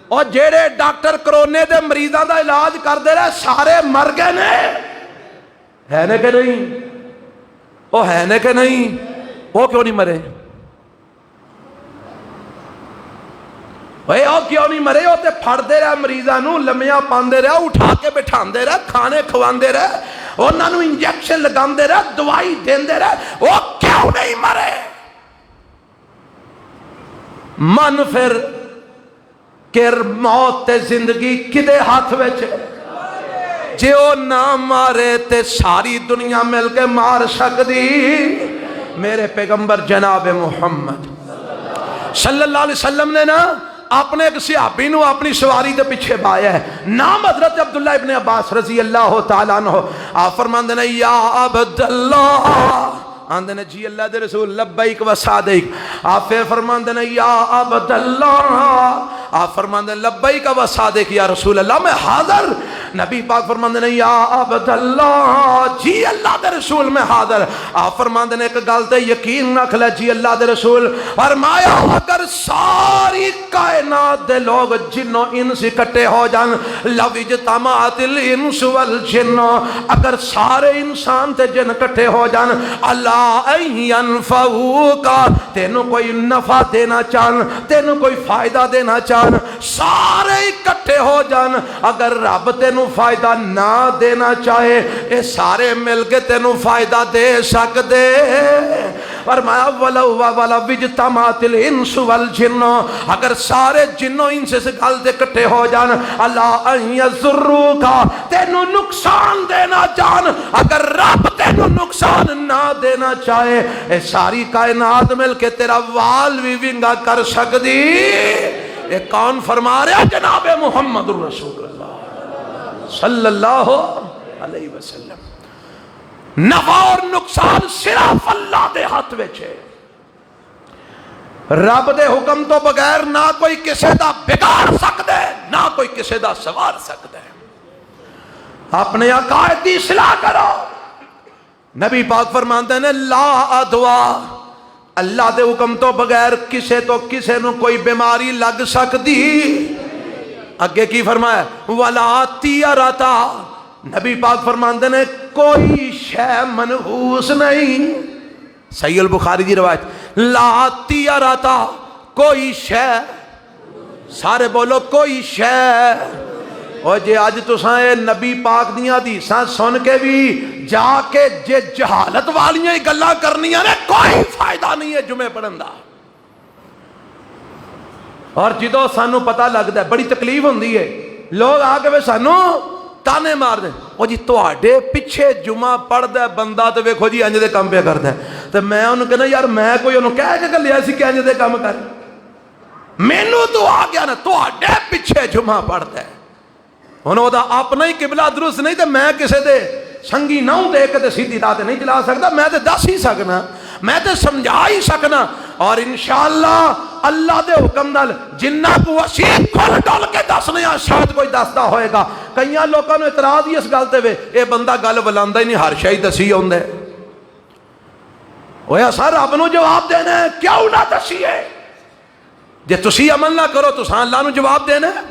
اور جیڑے ڈاکٹر کرونے دے مریضاں دا علاج کردے رہے سارے مر گئے نے، ہے نے کہ نہیں؟ وہ ہے نے کہ نہیں؟ وہ کیوں نہیں مرے؟ وہ کیوں نہیں مرے؟ وہ تے پھڑ دے رہے مریضاں نو، لمیاں پاندے رہے، اٹھا کے بٹھان دے رہے، کھانے کھواندے رہے، انہاں نو انجیکشن لگان دے رہے، دوائی دین دے رہے، وہ کیوں نہیں مرے؟ من پھر کہ موت تے زندگی کدے ہاتھ وچ جے او نہ مارے تے ساری دنیا مل کے مار سکدی میرے پیغمبر جناب محمد صلی اللہ علیہ وسلم نے نا اپنے ایک صحابی نو اپنی سواری دے پیچھے بایا ہے، نام حضرت عبداللہ ابن عباس رضی اللہ تعالیٰ عنہ۔ آپ فرماندے نے یا عبداللہ، آندے نے جی اللہ دے رسول لبیک و صادق۔ آپ پھر فرماندے نے یا عبداللہ، آپ فرماندے نے لبیک و صادق یا رسول اللہ میں حاضر۔ نبی پاک فرماندے نے یا عبداللہ، جی اللہ دے رسول میں حاضر۔ آپ فرماندے نے ایک گل تے یقین رکھ لے جی اللہ دے رسول، فرمایا اگر ساری کائنات دے لوگ جنوں انس اکٹھے ہو جان، لو اجتمعت الانس والجن، اگر سارے انسان تے جن اکٹھے ہو جان اللہ ينفعوك، تینوں کوئی نفع دینا چاہن، تینوں کوئی فائدہ دینا چاہن، سارے اکٹھے ہو جان، اگر رب تینوں فائدہ نہ دینا چاہے اے سارے مل کے تینوں فائدہ دے سکدے۔ فرمایا وَلَوْ اجْتَمَعَتِ الْإِنسُ وَالْجِنُّ، اگر سارے جنوں ان سے گل دے اکٹھے ہو جان اللہ ان يَضُرُّوكَ، تینوں نقصان دینا چاہن، اگر رب تینوں نقصان نہ دینا چاہے اے ساری کائنات مل کے تیرا وال بھی ونگا کر سکدی۔ اے کون فرما رہا؟ جناب محمد الرسول اللہ صلی اللہ علیہ وسلم۔ نفع اور نقصان صرف اللہ دے ہاتھ وچ ہے، رب دے حکم تو بغیر نہ کوئی کسے دا بگاڑ سکتا ہے نہ کوئی کسے دا سوار سکتا ہے۔ اپنے عقائد دی اصلاح کرو۔ نبی پاک فرماندے نے لا ادوا، اللہ دے حکم تو بغیر کسے تو کسے نو کوئی بیماری لگ سکتی۔ اگے کی فرمایا ولا تیرتا، نبی پاک فرماندے نے کوئی شے منحوس نہیں۔ صحیح البخاری دی روایت لا تیرتا، کوئی شے، سارے بولو کوئی شے۔ اور جے آج تساں اے نبی پاک دیاں حدیثاں سن کے بھی جا کے جے جہالت والیاں ہی گلاں کرنیاں نے کوئی فائدہ نہیں ہے جمعے پڑھن دا۔ اور جدو سانو پتہ لگدا ہے بڑی تکلیف ہوندی ہے، لوگ آ کے سانو تانے مار دیں، وہ جی تواڈے پیچھے جمعہ پڑھدا ہے بندہ تے ویکھو جی انج دے کام پہ کردا ہے، تے میں انہوں کہنا یار میں کوئی انہوں کہہ کے گلیا سی کہ انج دے کام کر، مینوں تو آ گیا نا تواڈے پیچھے جمعہ پڑھدا ہے، انہوں دا اپنا ہی قبلہ درست نہیں تے میں کسے دے سنگی ناؤں دے کے سیدھی راہ نہیں چلا سکتا، میں تے دس ہی سکنا، میں تے سمجھا ہی سکنا، اور انشاءاللہ اللہ دے حکم نال جنہ کو وسیع کھل ڈال کے دسنے شاید کوئی دستا ہوئے گا۔ کئیاں لوگوں نے اعتراض ہی اس گلتے ہوئے اے بندہ گل بلاندا ہی نہیں، ہر شے دسی ہوندا ہے۔ اوے اساں رب نو جواب دینا ہے، کیوں نہ دسیے؟ جے تسی عمل نہ کرو تو اساں اللہ نو جواب دینا ہے۔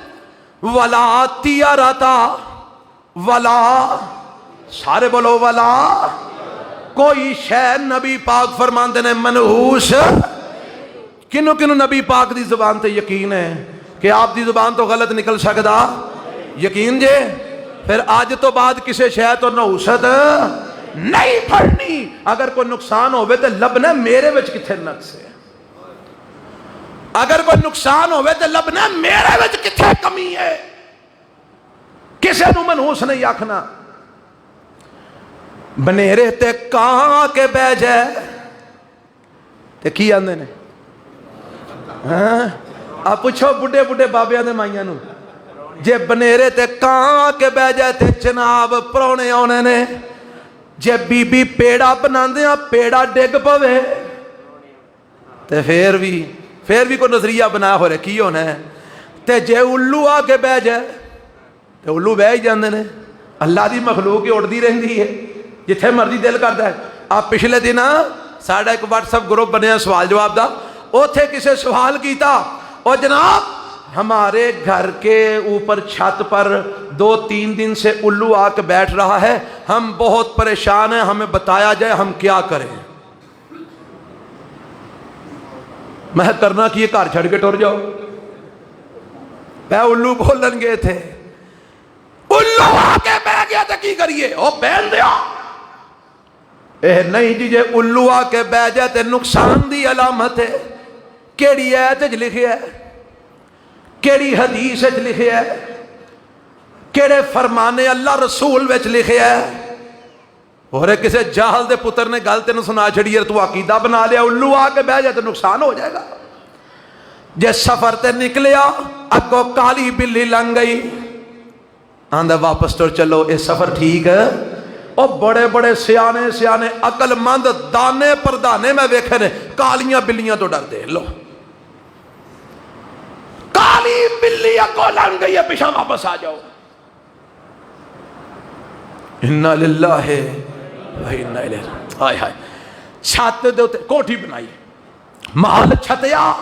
ولا تیرتا، ولا، سارے بولو ولا، کوئی شے نبی پاک فرماندے نے منحوس۔ کنوں کنوں نبی پاک دی زبان تے یقین ہے کہ آپ دی زبان تو غلط نکل سکدا؟ یقین جے؟ پھر آج تو بعد کسے شے تو نحوست نہیں پڑھنی۔ اگر کوئی نقصان ہوئے تو لبنا میرے وچ کتھے نقص ہے، اگر کوئی نقصان ہوئے تو لبنا میرے وچ کتھے کمی ہے، کسے نو منحوس نہیں آکھنا۔ بنیرے تے کہاں کے بہ جائے تے کی آندے نے؟ آپ پوچھو بڑھے بڑھے بابیاں دے مائیاں نو، جے بنیرے تے کہاں کے بہ جائے تے جناب پرونے آنے نے، جے بی بی پیڑا بناندیاں پیڑا ڈگ پوے تے پھر بھی کوئی نظریہ بنا ہو رہے کی ہونا ہے، تے جے الو آ کے بہ جائے تے الو بہ ہی جاندے نے۔ اللہ دی مخلوق ہی اڑدی رہندی ہے جتھے مرضی دل کرتا ہے۔ آپ پچھلے دن ساڈا ایک واٹس ایپ گروپ بنیا سوال جواب دا، اوتھے کسے سوال کیتا، او جناب ہمارے گھر کے اوپر چھت پر 2-3 دن سے الو آ کے بیٹھ رہا ہے، ہم بہت پریشان ہیں، ہمیں بتایا جائے ہم کیا کریں۔ میں کرنا کہ یہ گھر چھڑ کے ٹر جاؤ، میں الو بولن گئے تھے، الو آ کے بہ گیا تو کی کریے؟ او بہن دیا اے نہیں جی، جے الو آ کے بہ جائے تے نقصان دی علامت ہے۔ کیڑی آیت وچ لکھیا ہے؟ کیڑی حدیث وچ لکھیا ہے، کیڑے فرمانے اللہ رسول وچ لکھیا ہے؟ اور کسے جاہل دے پتر نے گل تینوں سنا چھڑی ہے، تو عقیدہ بنا لیا، الو آ کے بہ جائے تو نقصان ہو جائے گا۔ جے سفر تے نکلیا اگوں کالی بلی لنگ گئی، آندا واپس ٹر چلو، اے سفر ٹھیک ہے؟ او بڑے بڑے سیانے سیانے عقل مند دانے پر دانے میں ویکھے نے کالیاں بلیاں تو ڈر دے، لو کالی بلی اگوں لنگ گئی ہے، پیچھے واپس آ جاؤ۔ انا للہ و انا الیہ، ہائے ہائے، چھت دے اوتے کوٹھی بنائی، محل چھتیا،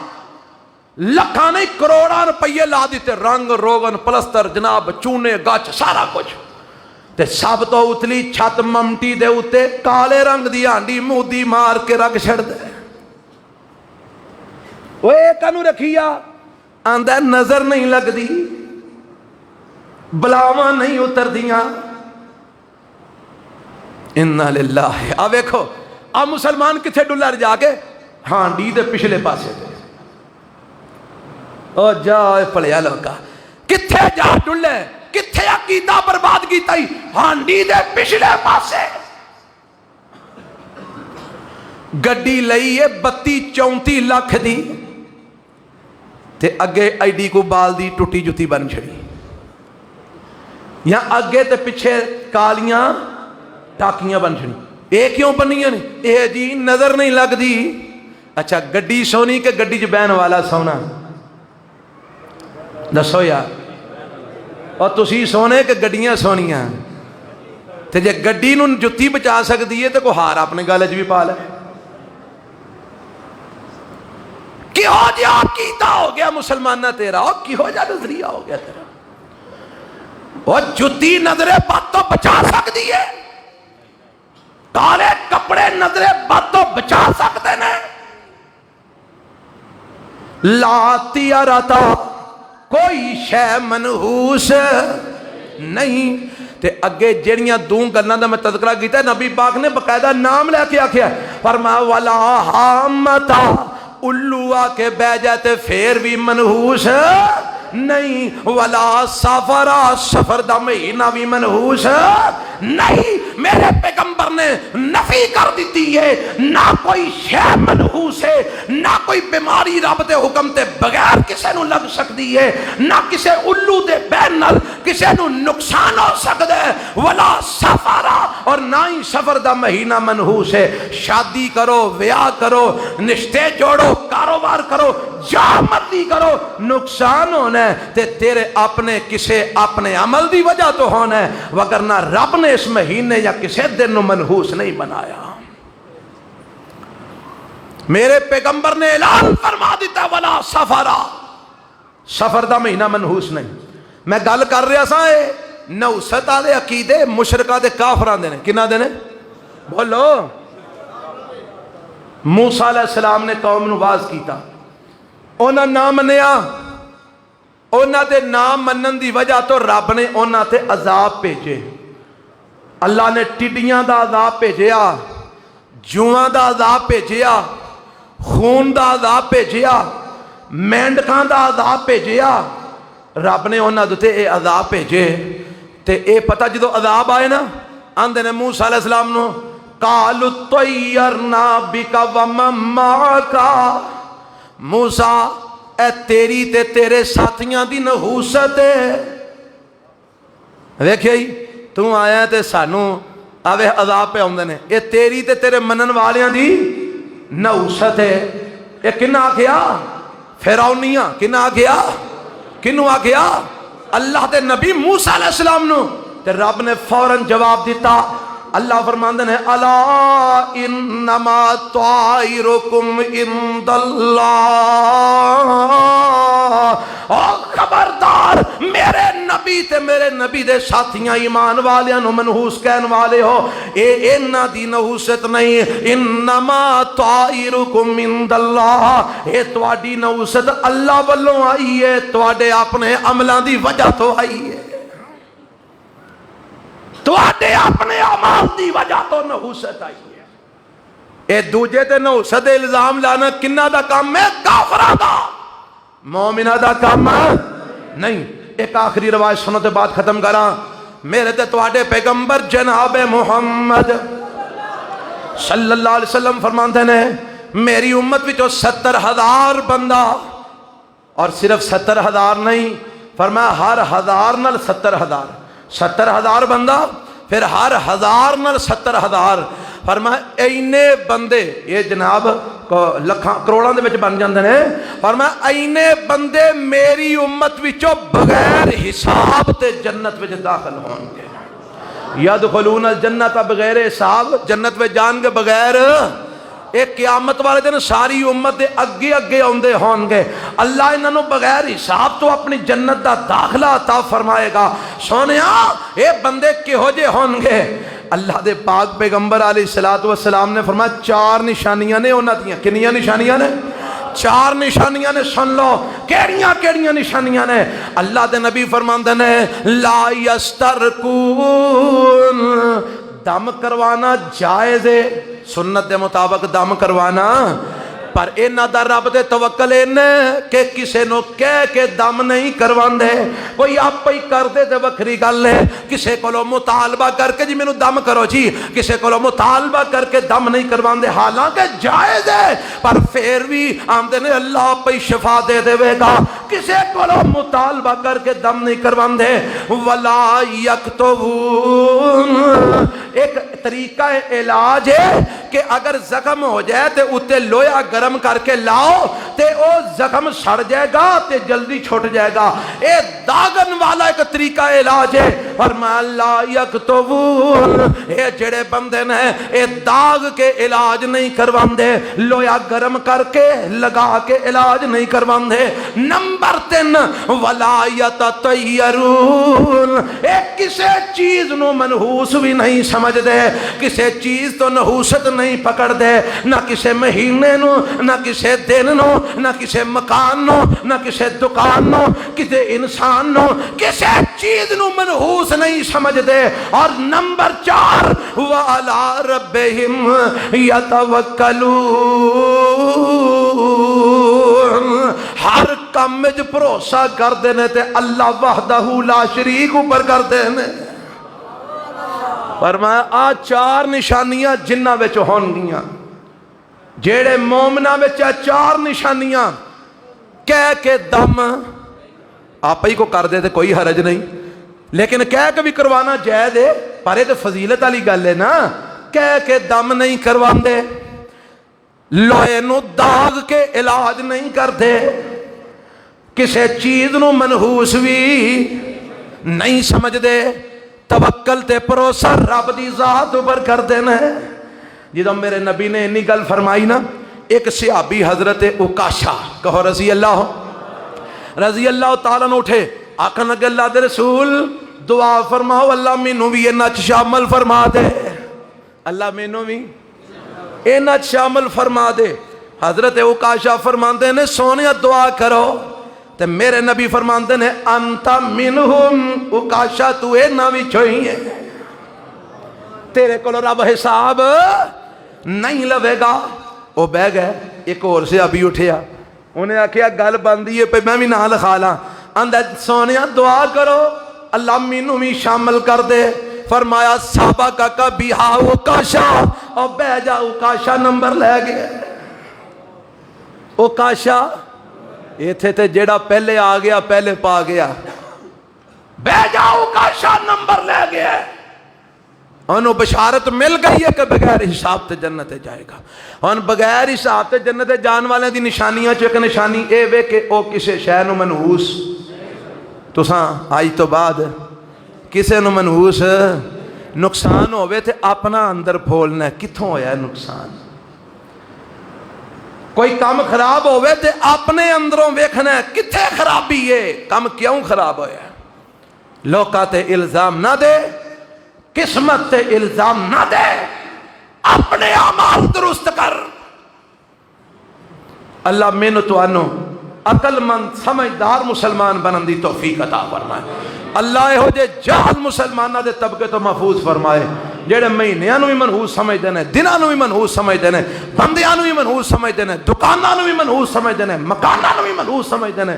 لکھاں نہیں کروڑاں روپیے لا دیتے، رنگ روغن پلستر جناب چونے گچ سارا کچھ، تے سب تو اتلی چھت ممٹی دے اتے کالے رنگ دی ہانڈی مودی مار کے رکھ چھڑ دے۔ وہ کنو رکھیا، آندہ نظر نہیں لگ دی، بلاواں نہیں اتر دیاں۔ انا للہ، اب دیکھو اب مسلمان کتھے ڈلر جا کے ہانڈی دے پچھلے پاسے دے، او جا پڑیا لوکا، کتھے جا ڈلے، کتھے عقیدہ برباد کیتا ہی، ہانڈی دے پچھلے پاسے۔ گڈی لئی ہے 32-34 لاکھ دی، تے اگے ایڈی کو بال دی ٹوٹی جتی بن چھڑی، یا اگے تے پچھے کالیاں ٹاکیاں بن چھڑی۔ اے کیوں بنیاں نے؟ اے جی نظر نہیں لگ دی۔ اچھا گڈی سونی کہ گڈی جو بین والا سونا؟ دسو یار، اور تسی سونے کہ گڈیاں سونیاں؟ تے جے گڈی نو جتی بچا سکتی ہے تو کو ہار اپنے گالج بھی پا لے۔ کیوں جا عقیدہ ہو گیا مسلمانہ تیرا، اور کیوں جا نظریہ ہو گیا تیرا؟ اور جتی نظر بد تو بچا سکتی ہے، کالے کپڑے نظر بد تو بچا سکتے ہیں۔ لا تیارتا، کوئی شے منحوس نہیں۔ تے اگے جڑیاں دوں گلاں دا میں تذکرہ کیتا ہے، نبی پاک نے باقاعدہ نام لے کے آکھیا، فرمایا ولا حامتا، الو آ کے بہ جاتے پھر بھی منحوس نہیں، ولا سفرا، سفر دا مہینہ بھی منحوس نہیں۔ میرے پیغمبر نے نفی کر دیتی ہے، نہ کوئی شے منحوس ہے، نہ کوئی بیماری رب دے حکم تے بغیر کسے نو لگ سکتی ہے، نہ کسے الو دے بین نال کسے نو نقصان ہو سکتا ہے، ولا سفرا، اور نہ ہی سفر دا مہینہ منحوس ہے۔ شادی کرو، بیاہ کرو، نشتے جوڑو، کاروبار کرو، جا مرضی کرو، نقصان ہونا ہے تے تیرے اپنے کسے اپنے عمل دی وجہ تو ہونا ہے، وگرنہ رب نے اس مہینے یا کسے دن نو منحوس نہیں بنایا۔ میرے پیغمبر نے اعلان فرما دیتا ولا سفرا، سفر دا مہینہ منحوس نہیں۔ میں گل کر رہا سا اے نوست والے عقیدے مشرکاں دے کافراں دے نے، کناں دے نے؟ بولو۔ موسیٰ علیہ السلام نے قوم نو واز کیتا، انہاں نہ منیا، انہاں دے نام منن دی وجہ تو رب نے انہاں تے عذاب بھیجے۔ اللہ نے ٹڈیاں دا عذاب بھیجیا، جواں دا عذاب بھیجیا، خون دا عذاب بھیجیا، مینڈکاں دا عذاب بھیجیا۔ رب نے انہاں دے اے عذاب بھیجے تے اے پتہ جدو عذاب آئے نا، آندے نے موسیٰ علیہ السلام نو قالوا طیرنا بک ومن معک، موسیٰ اے تیری تے تیرے ساتھیاں دی نحوست ہے۔ ویکھیا ہی تو آیا تے سانو آوے عذاب پہ آمدے نے، اے تیری تے تیرے منن والیاں دی نحوست ہے۔ اے کنہ آکھیا؟ فرعونیاں۔ کنہ آکھیا؟ کنو آکھیا؟ اللہ دے نبی موسیٰ علیہ السلام نو۔ تے رب نے فوراً جواب دیتا، اللہ فرماندے نے الا انما طائرکم عند اللہ، اور خبردار میرے نبی تے میرے نبی دے ساتھیاں ایمان والیاں نو منحوس کہن والے ہو، اے انہاں دی نحوست نہیں، انما طائرکم عند اللہ، اے تواڈی نحوست اللہ والوں آئی ہے، تواڈے اپنے عملاں دی وجہ تو آئی ہے، تواڈے اپنے اعمال دی وجہ تو نحوست آئی ہے۔ اے دوجے تے نحوست الزام لانا کنہ دا کام ہے؟ کافراں دا۔ مومنہ دا کام نہیں. ایک آخری روایت سنو تے بات ختم کراں. میرے تے تواڈے پیغمبر جناب محمد صلی اللہ علیہ وسلم فرماندے نے میری امت وچوں 70,000 بندہ، اور صرف 70,000 نہیں، فرمایا ہر 1000 نال 70,000، 70,000 بندہ پھر ہر 1000 نال 70,000. فرمایا اینے بندے، یہ جناب لکھاں کروڑاں دے وچ بن جاندے نے. فرمایا اینے بندے میری امت وچوں بغیر حساب تے جنت وچ داخل ہون گے. یدخلون الجنت بغیر حساب، جنت وچ جان گے بغیر. ایک قیامت والے دن ساری امت دے اگے اگے آندے ہون گے. اللہ انہاں نوں بغیر حساب تو اپنی جنت دا داخلہ عطا فرمائے گا. سونیا اے بندے کہو جے ہون گے؟ اللہ دے پاک پیغمبر علیہ الصلوۃ والسلام نے فرمایا 4 نشانیاں نے انہاں دیاں. کنیاں نشانیاں نے؟ 4 نشانیاں نے. سن لو کیڑیاں کیڑیاں نشانیاں نے. اللہ دے نبی فرماندے نے لا یسترکون، دم کروانا جائز ہے، سنت دے مطابق دم کروانا، پر انہاں دا رب تے توکل کہ کسے نو کہہ کے دم نہیں کرواندے. کوئی آپ ہی کر دے تے وکھری گل ہے. کسے کولو مطالبہ کر کے جی مینوں دم کرو جی، کسے کولو مطالبہ کر کے دم نہیں کرواندے. حالانکہ جائز ہے پر پھر بھی آندے نے اللہ آپ ہی شفا دے دے گا. کسے کولو مطالبہ کر کے دم نہیں کرواندے. ولا یکتبون، ایک طریقہ علاج ہے کہ اگر زخم ہو جائے تے اتے لویا گرم کر کے لاؤ تے او زخم سڑ جائے گا تے جلدی چھوٹ جائے گا. اے داغن والا ایک طریقہ علاج ہے. فرمایا لا یکتبون، اے جڑے بندے نے اے داغ کے علاج نہیں کرواندے، لویا گرم کر کے لگا کے علاج نہیں کرواندے. نمبر 3 ولا یتطیرون، اے کسے چیز نو منحوس بھی نہیں سمجھ دے، کسے چیز تو نحوست نہیں پکڑ دے، نہ کسے مہینے نو، نہ کسے دن نو، نہ کسے مکان نو، نہ کسے دکان نو، کسے انسان نو، کسے چیز نو منحوس نہیں سمجھ دے. اور نمبر 4 وَعَلَىٰ رَبِّهِمْ يَتَوَكَّلُونَ، ہر کام وچ بھروسہ کر دینے تے اللہ وحدہ لا شریک اوپر کر دینے. فرمایا آ 4 نشانیاں جنہ وچ ہون گیاں، جیڑے مومنہ وچ 4 نشانیاں کہہ کے دم آپ ہی کو کر دے تے کوئی حرج نہیں، لیکن کہہ کے بھی کروانا جائز ہے. پر یہ تو فضیلت والی گل ہے نا. کہہ کے دم نہیں کرواندے، لوہے نو داغ کے علاج نہیں کرتے، کسے چیز نو منحوس بھی نہیں سمجھ دے. توکل تے بھروسہ رب دی ذات اوپر کر دینا ہے. جدوں میرے نبی نے انی گل فرمائی نا، ایک صحابی حضرت عکاشہ، کہو رضی اللہ تعالیٰ نے اٹھے، آکھن لگے اللہ دے رسول دعا فرماؤ اللہ مینوں بھی انہاں چ شامل فرما دے، اللہ مینوں بھی انہاں چ شامل فرما دے. حضرت عکاشہ فرماندے نے سونیا دعا کرو، تے میرے نبی فرماندے نے انت منہم، عکاشہ تو انہاں وچوں ہی ہے، تیرے کو رب حساب نہیں لوے گا. وہ بہ گئے. ایک اور سے ابھی اٹھیا، انہیں آکھیا گل بندی ہے پہ میں بھی نہ لکھا لاں. اندر سونیا دعا کرو اللہ مینوں بھی شامل کر دے. فرمایا سابقہ کا بیہا عکاشہ، اور بہ جا. عکاشہ نمبر لے گئے. عکاشہ یہ تھے جیڑا پہلے آ گیا پہلے پا گیا. بہ جا عکاشہ نمبر لے گیا. انہوں بشارت مل گئی ہے کہ بغیر حساب تے جنت جائے گا. ان بغیر حساب تے جنت جان والے دی نشانیاں چ ایک نشانی اے وے کہ او کسے شے نو منحوس، تساں آج تو بعد کسے نو منحوس نقصان ہوئے تے اپنا اندر پھولنا ہے کتھوں ہویا ہے نقصان. کوئی کام خراب ہوئے تے اپنے اندروں ویکھنا ہے کتھے خرابی ہے، کام کیوں خراب ہویا ہے. لوکاں تے الزام نہ دے، قسمت تے الزام نہ دے، اپنے اعمال درست کر. اللہ مینوں تانوں عقل مند سمجھدار مسلمان بنن دی توفیق عطا فرمائے. اللہ ہو جے جاہل مسلمانہ دے طبقے تو محفوظ فرمائے. جڑے مہینیاں نو بھی منحوس سمجھتے ہیں، دناں نو بھی منحوس سمجھتے ہیں، بندیاں نو بھی منحوس سمجھتے ہیں، دکاناں نو بھی منحوس سمجھتے ہیں، مکاناں نو بھی منحوس سمجھتے ہیں،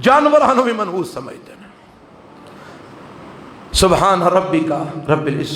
جانوراں نو بھی منحوس سمجھتے ہیں۔ سبحان ربک رب العزت